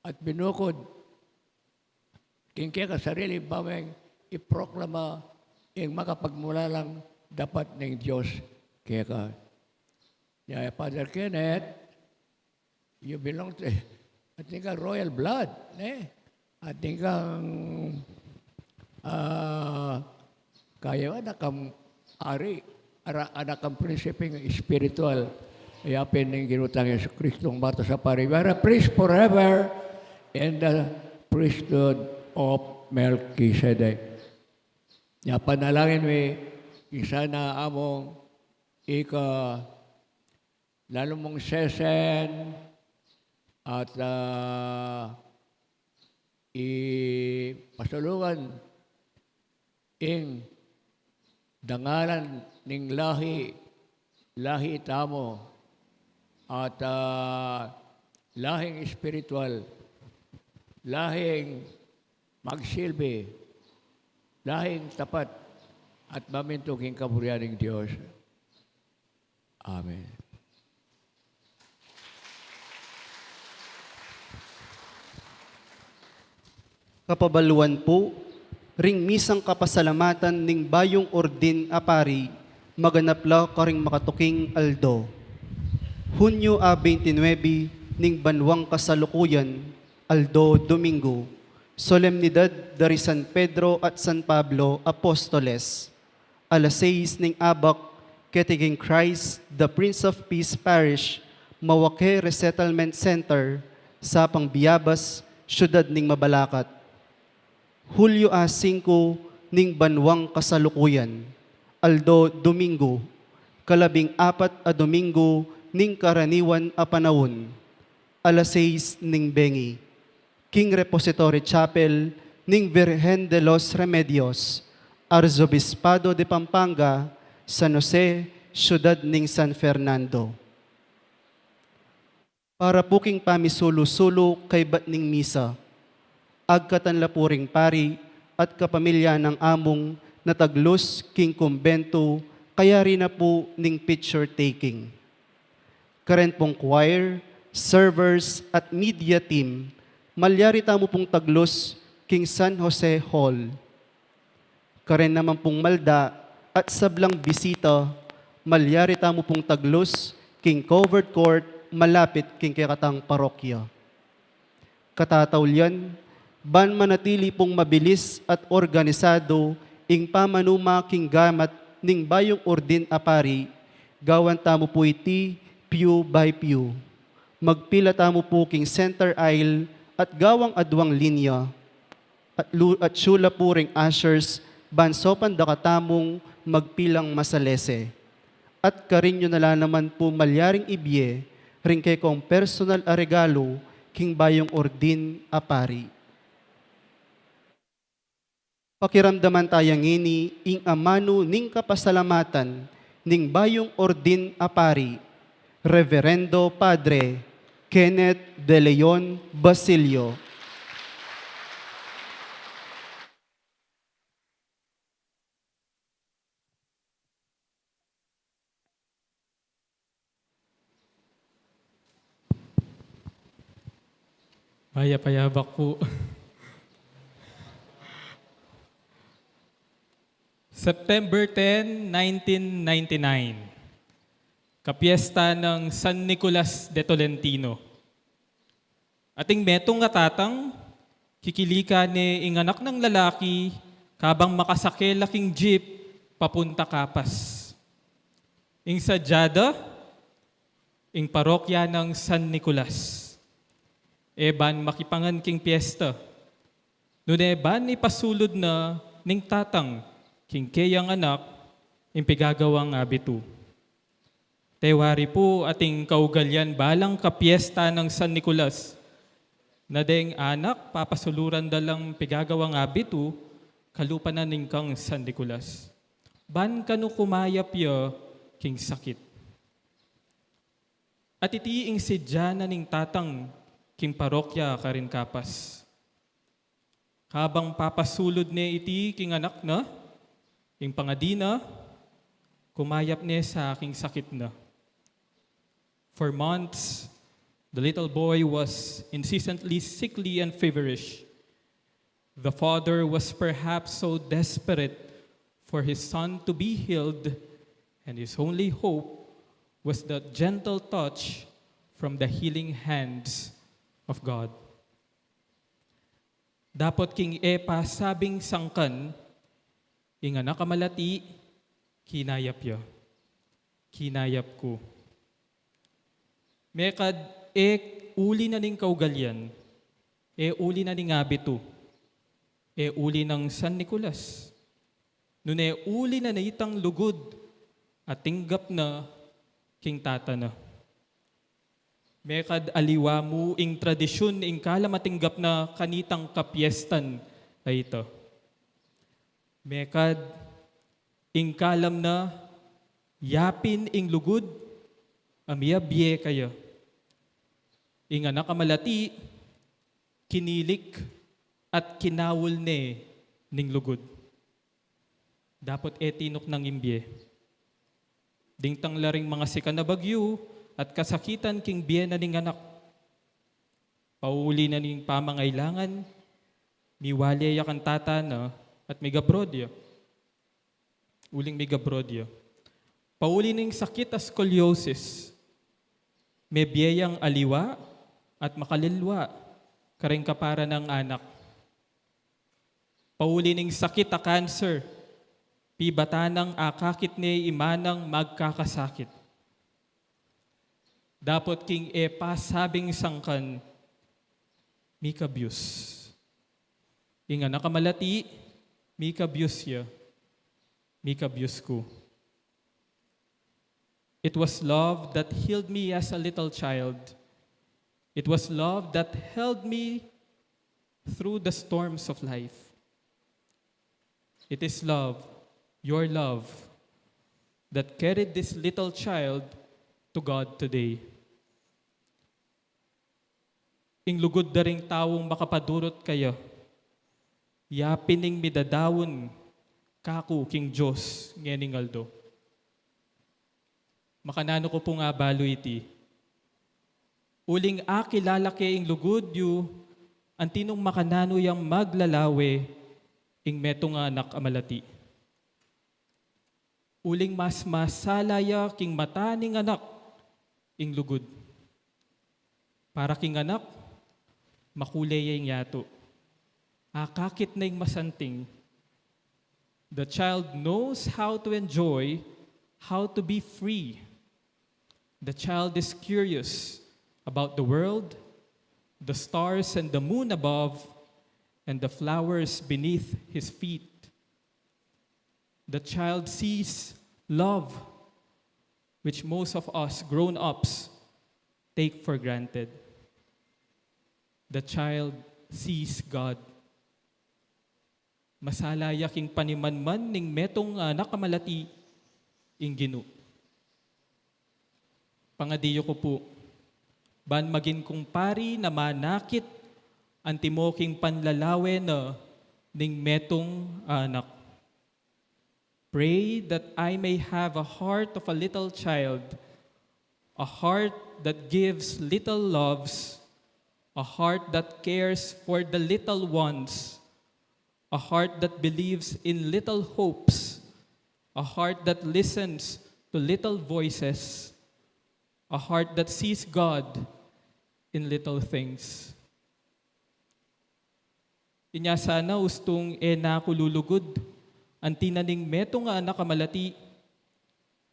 at binukod, kaya ka sarili bameng iproklama yung makapagmula lang dapat ng Diyos kaya ka. Yeah, Father Kenneth, you belong to, I think, royal blood. I think kaya na kam ari anak ang prinsipeng spiritual. Yapin ng ginutang Yesu Kristong bata sa paribara, praise forever in the priesthood of Melchizedek. Ya panalangin mi, isa na among lalo mong sesen at pasulungan ing dangalan ning lahi tamo at lahing espiritual, lahing magsilbi, lahing tapat at mamintuging kapurihan ng Diyos. Amen. Kapabaluan po, ring misang kapasalamatan ning bayong ordin apari, maganapla karing makatuking aldo. Hunyo 29 ning banwang kasalukuyan, Aldo Domingo, Solemnidad dari San Pedro at San Pablo, Apostoles. Alas 6 ning abak, Ketiging Christ, the Prince of Peace Parish, Mawake Resettlement Center, sa Pangbiyabas, Syudad ning Mabalacat. Hulyo 5 ning banwang kasalukuyan, Aldo Domingo, Kalabing-4 a Domingo ning karaniwan a panahon, alas 6 ning bengi, King Repository Chapel ning Virgen de los Remedios, Arzobispado de Pampanga, San Jose, Syudad ning San Fernando. Para puking pamisulo-sulo kay bat ning misa, agkatanlapuring pari at kapamilya ng among nataglos king kumbento, kaya rin na po ning picture taking. Karen pong choir, servers at media team, malyarita mo pong taglos king San Jose Hall. Karen naman pong malda at sablang bisita, malyarita mo pong taglos king covered court malapit king kikatang parokya. Katatawlyan, ban manatili pong mabilis at organisado ing pamanuma king gamat ning bayong ordin apari, gawan tamo po iti pew by pew. Magpila tamo po king center aisle at gawang adwang linya at syula po ring ushers bansopan dakatamong magpilang masalese. At karinyo nala naman po malyaring ibye ring kay kong personal a regalo king bayong ordin apari. Pakiramdaman tayang ini ing amano ning kapasalamatan ning bayong ordin apari, Reverendo Padre Kenneth De Leon Basilio. Payabak po. September 10, 1999. Kapiesta ng San Nicolas de Tolentino. Ating metong nga tatang, kikilika ni ing anak ng lalaki, kabang makasakay laking jeep, papunta Kapas. Ing sadyada, ing parokya ng San Nicolas. Eban makipangan king piyesta. Noon eban ipasulod na ning tatang, king kayang anak, impigagawang abitu. Tewari po ating kaugalyan balang kapiesta ng San Nicolas. Na deng anak, papasuluran dalang pigagawang abitu, kalupanan ning kang San Nicolas. Ban kanu kumayap ya king sakit. At itiing sidyana ning tatang king parokya karin Kapas. Kabang papasulod ni iti king anak na, king pangadina, kumayap ni sa aking sakit na. For months, the little boy was incessantly sickly and feverish. The father was perhaps so desperate for his son to be healed, and his only hope was the gentle touch from the healing hands of God. Dapat king Epa sabing sangkan, inga nakamalati, kinayap ya. kinayap ko. Mekad, uli na ning kaugalyan, uli na ning abito, uli ng San Nicolas. Nune uli na naitang lugod at tinggap na king tatana. Mekad aliwa mo ing tradisyon ing kala matinggap na kanitang kapiestan ay ito. Mekad ing kalam na yapin ing lugod amiyabye kayo. Ing anak amalati kinilik at kinawol ne ning lugod. Dapat etinok ng imbye. Dingtang laring mga sika na bagyo at kasakitan king biye na ning anak. Pauli na ning pamangailangan, miwalya kan tatana at migabrodyo. Uling migabrodyo. Pauli ning sakit as scoliosis, may biyayang aliwa at makalilwa, karing kapara ng anak. Pauli ning sakit a cancer, pibatanang akakit ni imanang magkakasakit. Dapat king pasabing sangkan, mikabyus. Inga nakamalati, mikabyus ya, mikabyus ko. It was love that healed me as a little child. It was love that held me through the storms of life. It is love, your love, that carried this little child to God today. Ing lugod na ring tawong makapadurot kayo, yapining midadawon kaku king Diyos ngening aldo. Makanano ko po nga balo iti. Uling akilalaki ing lugod yu, antinong makanano yang maglalawe ing metong anak amalati. Uling mas masalaya king mataning anak ing lugod. Para king anak, makulay yung yato. Akakit na yung masanting. The child knows how to enjoy, how to be free. The child is curious about the world, the stars and the moon above, and the flowers beneath his feet. The child sees love, which most of us grown-ups take for granted. The child sees God. Masalayaking panimanman ning metong nakamalati ing Ginu. Pangadiyo ko po, ban magin kong pari na manakit antimoking panlalawe na ning metong anak. Pray that I may have a heart of a little child, a heart that gives little loves, a heart that cares for the little ones, a heart that believes in little hopes, a heart that listens to little voices, a heart that sees God in little things. Inya sana ustong nakululugod, antinaning metong nga anak amalati,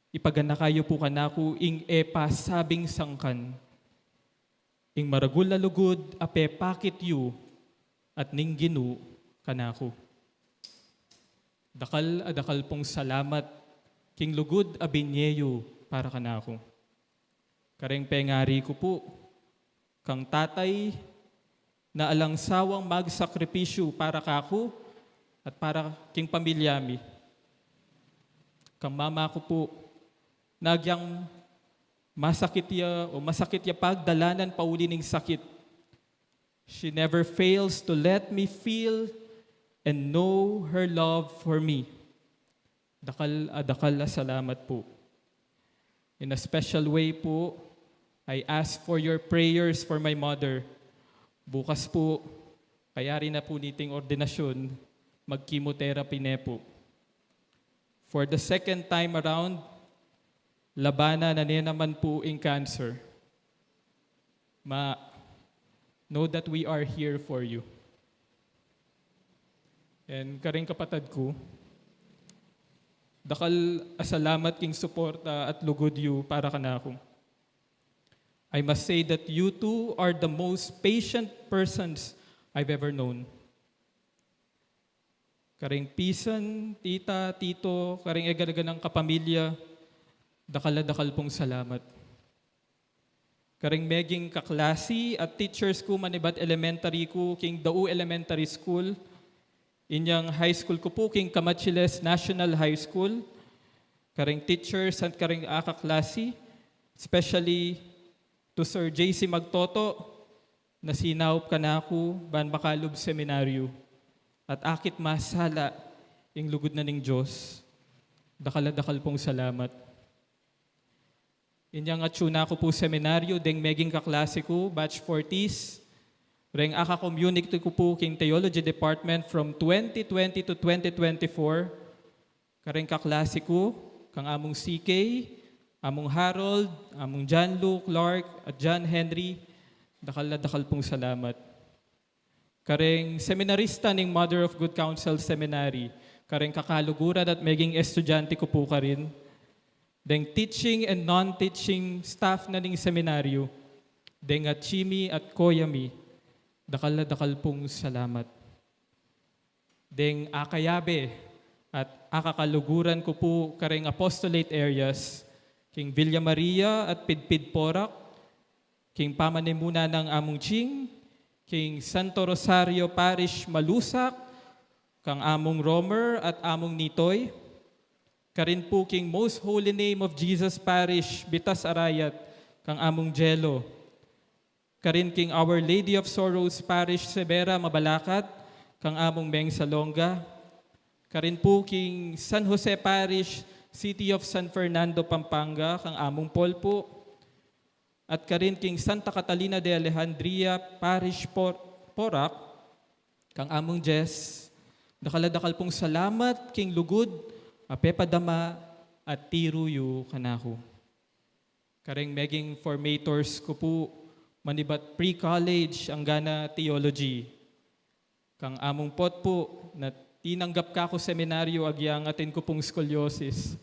ipagana kayo po kanako ing pasabing sangkan. Ing maragul na lugod, ape pakit yu, at ning Ginu kanako. Dakal pong salamat, king lugod abinyeyo para kanako. Kareng pengari ko po, kang tatay na alangsawang magsakripisyo para kako at para king pamilyami. Kang mama ko po, nagyang masakit ya pagdalanan pauli ning sakit. She never fails to let me feel and know her love for me. Dakal salamat po. In a special way po, I ask for your prayers for my mother. Bukas po, kaya rin na po niting ordinasyon, mag-chemotherapy na po. For the second time around, labana na niya naman po in cancer. Know that we are here for you. And karing kapatid ko, dakal asalamat king suporta at lugod yu para kanako. I must say that you two are the most patient persons I've ever known. Karing pisan, tita, tito, karing egalaga ng kapamilya, dakal pong salamat. Karing meging kaklasi at teachers ko manibat elementary ko, king Dau Elementary School, inyang high school ko po, king Camachiles National High School, karing teachers at karing akaklasi, especially to Sir J.C. Magtoto, na sinaup ka na ako, ban Bacalub Seminaryo, at akit masala, ing lugod na ning Diyos, dakal pong salamat. Inyang atsuna ko po seminaryo, deng meging kaklase ko, batch 40s, reng aka-community ko po king Theology Department from 2020 to 2024, kareng kaklase ko, kang among CK, among Harold, among John Luke, Clark, at John Henry, dakal pong salamat. Kareng seminarista ning Mother of Good Counsel Seminary, kareng kakaluguran at meging estudyante ko po ka rin, deng teaching and non-teaching staff na ning seminaryo, deng at Chimi at Koyami, dakal pong salamat. Deng akayabe at akakaluguran ko po kareng apostolate areas, king Villa Maria at Pidpid Porac, king pamanimuna ng among Ching, king Santo Rosario Parish Malusak, kang among Romer at among Nitoy, karin po king Most Holy Name of Jesus Parish Bitas Arayat, kang among Jelo, karin king Our Lady of Sorrows Parish Severa Mabalacat, kang among Meng Salonga, karin po king San Jose Parish City of San Fernando Pampanga, kang among Paul po, at karin king Santa Catalina de Alejandria Parish Porac, kang among Jess, dakal pong salamat king lugod, apepadama at tiruyo kanako. Karing meging formators ko po, manibat pre-college ang gana theology. Kang among pot po, na tinanggap ka ko seminaryo agyang atin ko pong scoliosis.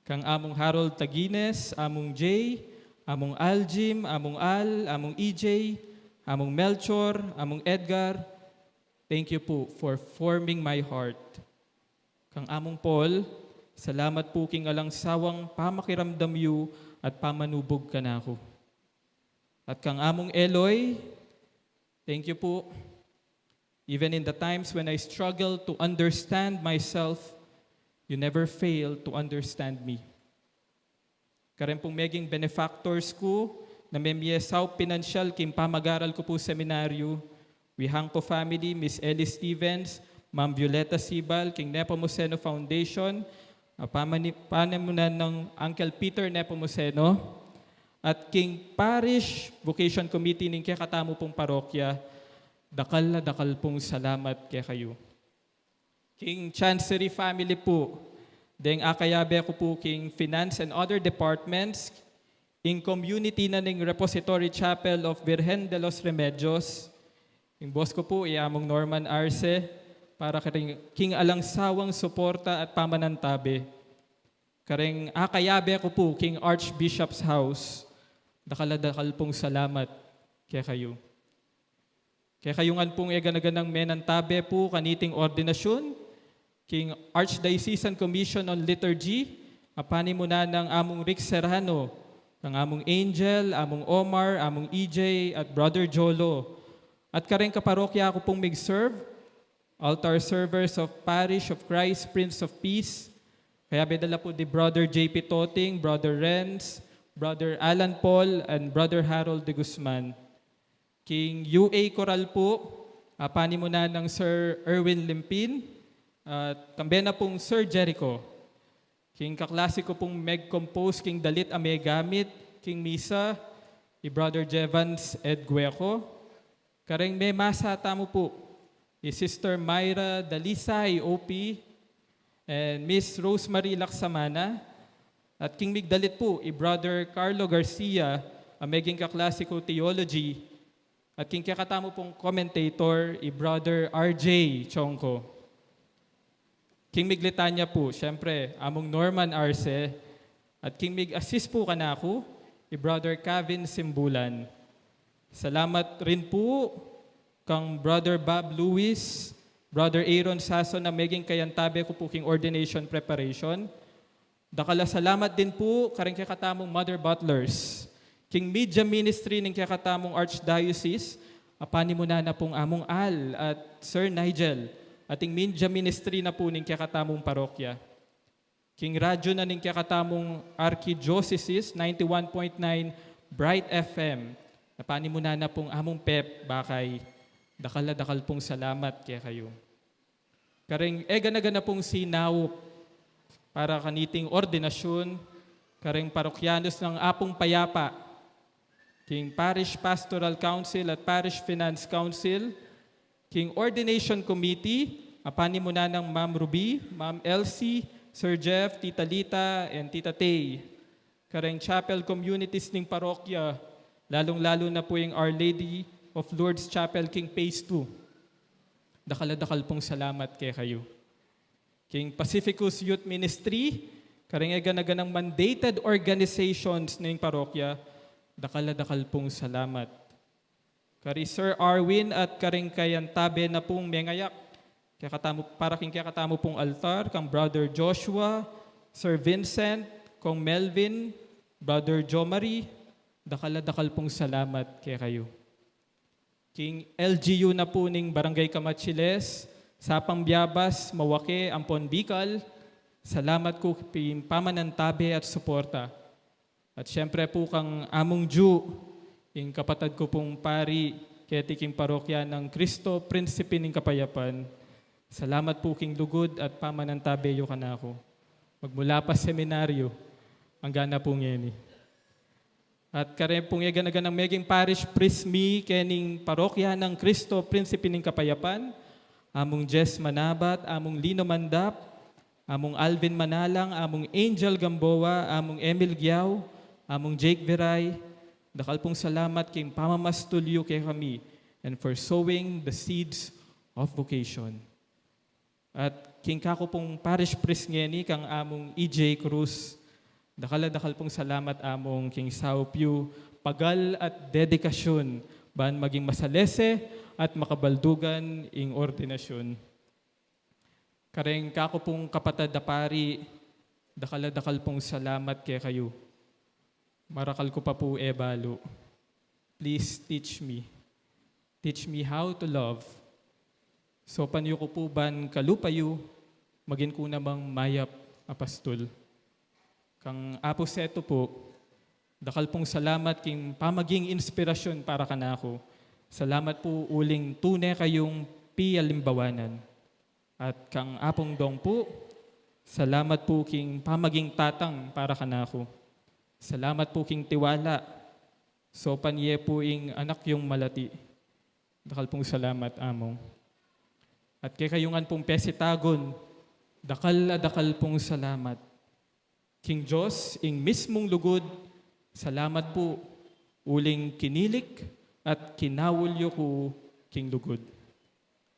Kang among Harold Tagines, among Jay, among Aljim, among Al, among EJ, among Melchor, among Edgar, thank you po for forming my heart. Kang among Paul, salamat po king alang sawang pamakiramdam yu at pamanubog ka na ako. At kang among Eloy, thank you po. Even in the times when I struggle to understand myself, you never fail to understand me. Karen pong meging benefactors ko na memyesaw pinansyal kim pamagaral ko po seminaryo, Wihangko family, Miss Ellie Stevens, Ma'am Violeta Sibal, king Nepomuceno Foundation, panamunan ng Uncle Peter Nepomuceno, at king Parish Vocation Committee ning kakatamo pong parokya, dakal pong salamat kay kayo. King Chancery family po, deng akayabe ko po king Finance and other departments, in community na ning Repository Chapel of Virgen de los Remedios, king boss ko po, iamong Norman Arce, para king alang sawang suporta at pamanantabi. Karing akayabe ko po, king Archbishop's House, dakal pong salamat kay kayo. Kaya kayungan pong eganaganang menantabe po kaniting ordinasyon, king Archdiocesan Commission on Liturgy, apani mo na ng among Rick Serrano, ng among Angel, among Omar, among EJ, at Brother Jolo. At kareng kaparokya ako pong mag-serve, altar servers of Parish of Christ, Prince of Peace, kaya bedala po di Brother JP Toting, Brother Renz, Brother Alan Paul, and Brother Harold de Guzman. King UA Coral po, apani mo na ng Sir Erwin Limpin, at kambena pong Sir Jericho. King kaklase ko pong meg-compose, King Dalit Amegamit, King Misa, ni Brother Jevans Ed Gueco. Kareng may masata mo po, ni Sister Myra Dalisay OP, and Miss Rosemary Laksamana, at King Migdalit po, Brother Carlo Garcia, ang meging kaklase ko theology, at king kakatamo pong commentator, Brother RJ Chongko. King Miglitanya po, syempre, among Norman Arce, at King Mig-assist po kanako, Brother Kevin Simbulan. Salamat rin po kang Brother Bob Lewis, Brother Aaron Sason na maging kayantabi ko po king ordination preparation. Dakala salamat din po karing kakatamong Mother Butlers. King Media Ministry ng kakatamong Archdiocese, apani mo na pong among Al at Sir Nigel, ating Media Ministry na po ng kakatamong parokya. King Radyo na ng kakatamong Archdiocese, 91.9 Bright FM. Apani mo na pong among Pep, bakay dakal pong salamat kaya kayo. Karing gana pong sinaw para kaniting ordinasyon, karing parokyanos ng Apong Payapa, King Parish Pastoral Council at Parish Finance Council, King Ordination Committee, apani mo na ng Ma'am Ruby, Ma'am Elsie, Sir Jeff, Tita Lita, and Tita Tay. Karing chapel communities ng parokya, lalong-lalo na po yung Our Lady of Lourdes Chapel, King Phase 2. Dakal pong salamat kay kayo. King Pacificus Youth Ministry, karingagan-agan ng mandated organizations ng parokya, dakal pong salamat. Kari Sir Arwin at karing kayantabe na pong mengayak, para king kakatamo pong altar, kang Brother Joshua, Sir Vincent, kong Melvin, Brother Jomari, dakal pong salamat kay kayo. King LGU na po ning Barangay Kamachiles, Sapang Biabas, Mawake, Ampon Bicol, salamat ko pamanantabe at suporta. At syempre po kang among Ju, yung kapatid ko pong pari, ketiking parokya ng Cristo, Prinsipe ng Kapayapan. Salamat po king lugod at pamanantabe yo kanako. Magmula pa seminaryo, ang gana po ngeni. At kare pong yagan-agan ng meging parish priest me kening parokya ng Cristo, Prinsipe ng Kapayapan, among Jess Manabat, among Lino Mandap, among Alvin Manalang, among Angel Gamboa, among Emil Giao, among Jake Veray, dakal pong salamat king pamamastulyo kay kami and for sowing the seeds of vocation. At king kako pong parish priest ngeni kang among EJ Cruz, dakal pong salamat among King Sao Piu, pagal at dedikasyon, ban maging masalese at makabaldugan ing ordinasyon. Kareng kako pong kapatid na pari, dakal pong salamat kay kayo. Marakal ko pa po balo. Please teach me. Teach me how to love. So panyo ko po ban kalupayo, magin ko namang mayap apastol. Kang Apo Seto po, dakal pong salamat king pamaging inspirasyon para kanako. Salamat po uling tunay kayong pialimbawanan. At kang Apong Dong po, salamat po king pamaging tatang para kanako. Salamat po king tiwala. So panye po ing anak yung malati. Dakal pong salamat among. At kay kayungan pong pesitagon, dakal pong salamat. King Diyos, ing mismong lugod, salamat po, uling kinilik at kinawulyo ko king lugod.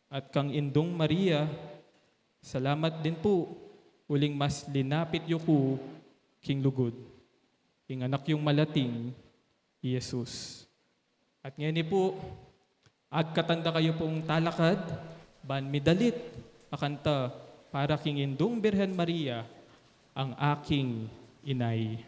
At kang Indong Maria, salamat din po, uling mas linapit yo ko king lugod. Ing anak yung malating, Jesus. At ngayon po, agkatanda kayo pong talakad, ban midalit, akanta, para king Indong Birhen Maria, ang aking inay.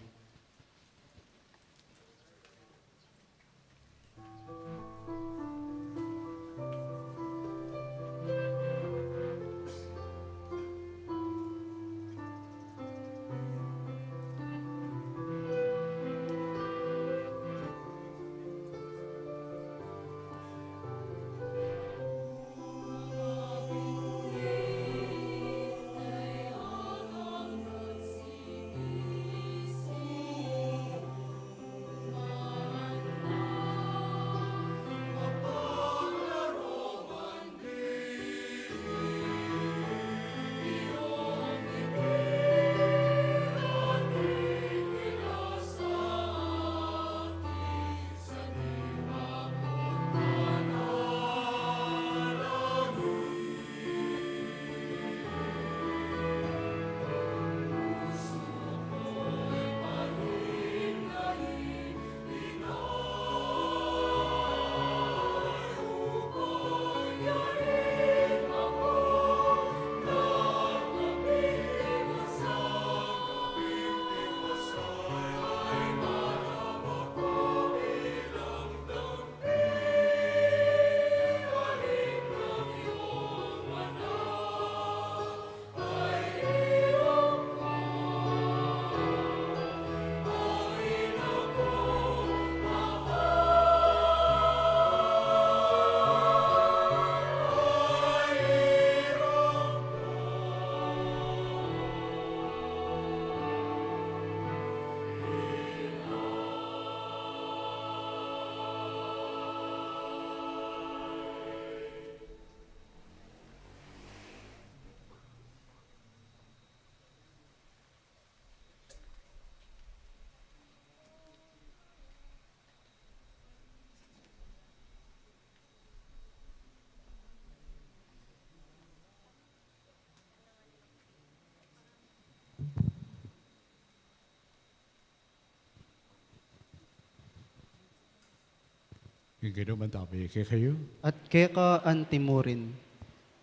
Yung gano'n tabi kayo. at keka antimurin.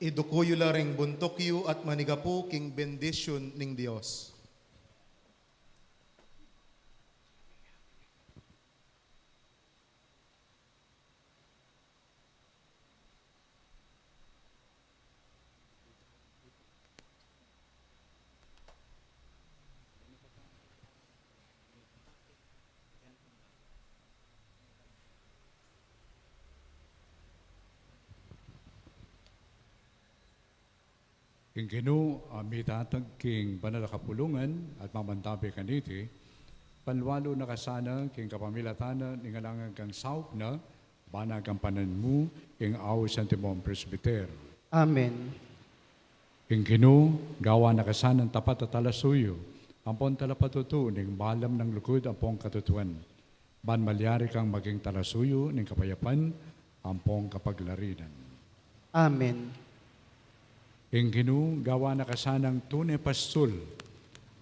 Idukuyo la ring buntokyo at manigapu king bendisyon ning Dios. Yung gino, mitatag king banal kapulungan at mamantabi kaniti, panwalo na kasana king kapamilatana ningalangan kang saup na, banag ang panan mo, ing awo santimong presbiter. Amen. Yung gino, gawa na kasanang tapat at talasuyo, ampon talapatutu ning balam ng lukod ampong katutuan. Ban malyari kang maging talasuyo ning kapayapan, ampong kapaglarinan. Amen. Ing ginu gawa na kasanang tunay pastul.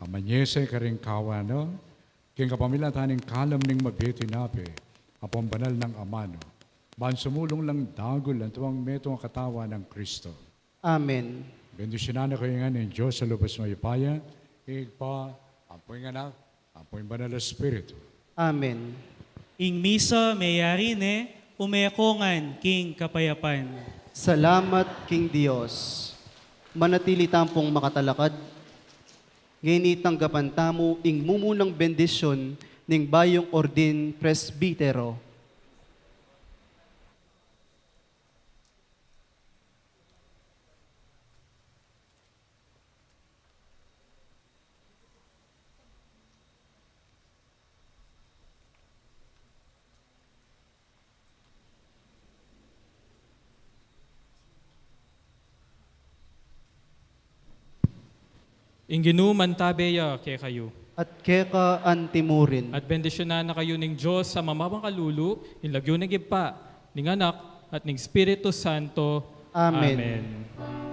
Amanyese ka rin kawa no, king kapamilataning kalam ning mabiti nape, apong banal ng amano. Ban sumulong lang dagol ang tuwang metong katawa ng Kristo. Amen. Bendisyonan na kayo nga ng Diyos sa lubos mayupaya, igpa, apoy anak, apoy banal na Espiritu. Amen. Ing misa mayari umekongan king kapayapan. Salamat, King Dios. Manatili tampong makatalakad, ngayon tanggapan tamo ing mumunang bendisyon ning bayong ordin presbitero. Inginu mantabeya kay kayo. At keka antimurin. At bendisyonan na kayo ng Diyos sa mamabang kalulu, ilagyo ng ipa, ng anak, at ng Espiritu Santo. Amen. Amen.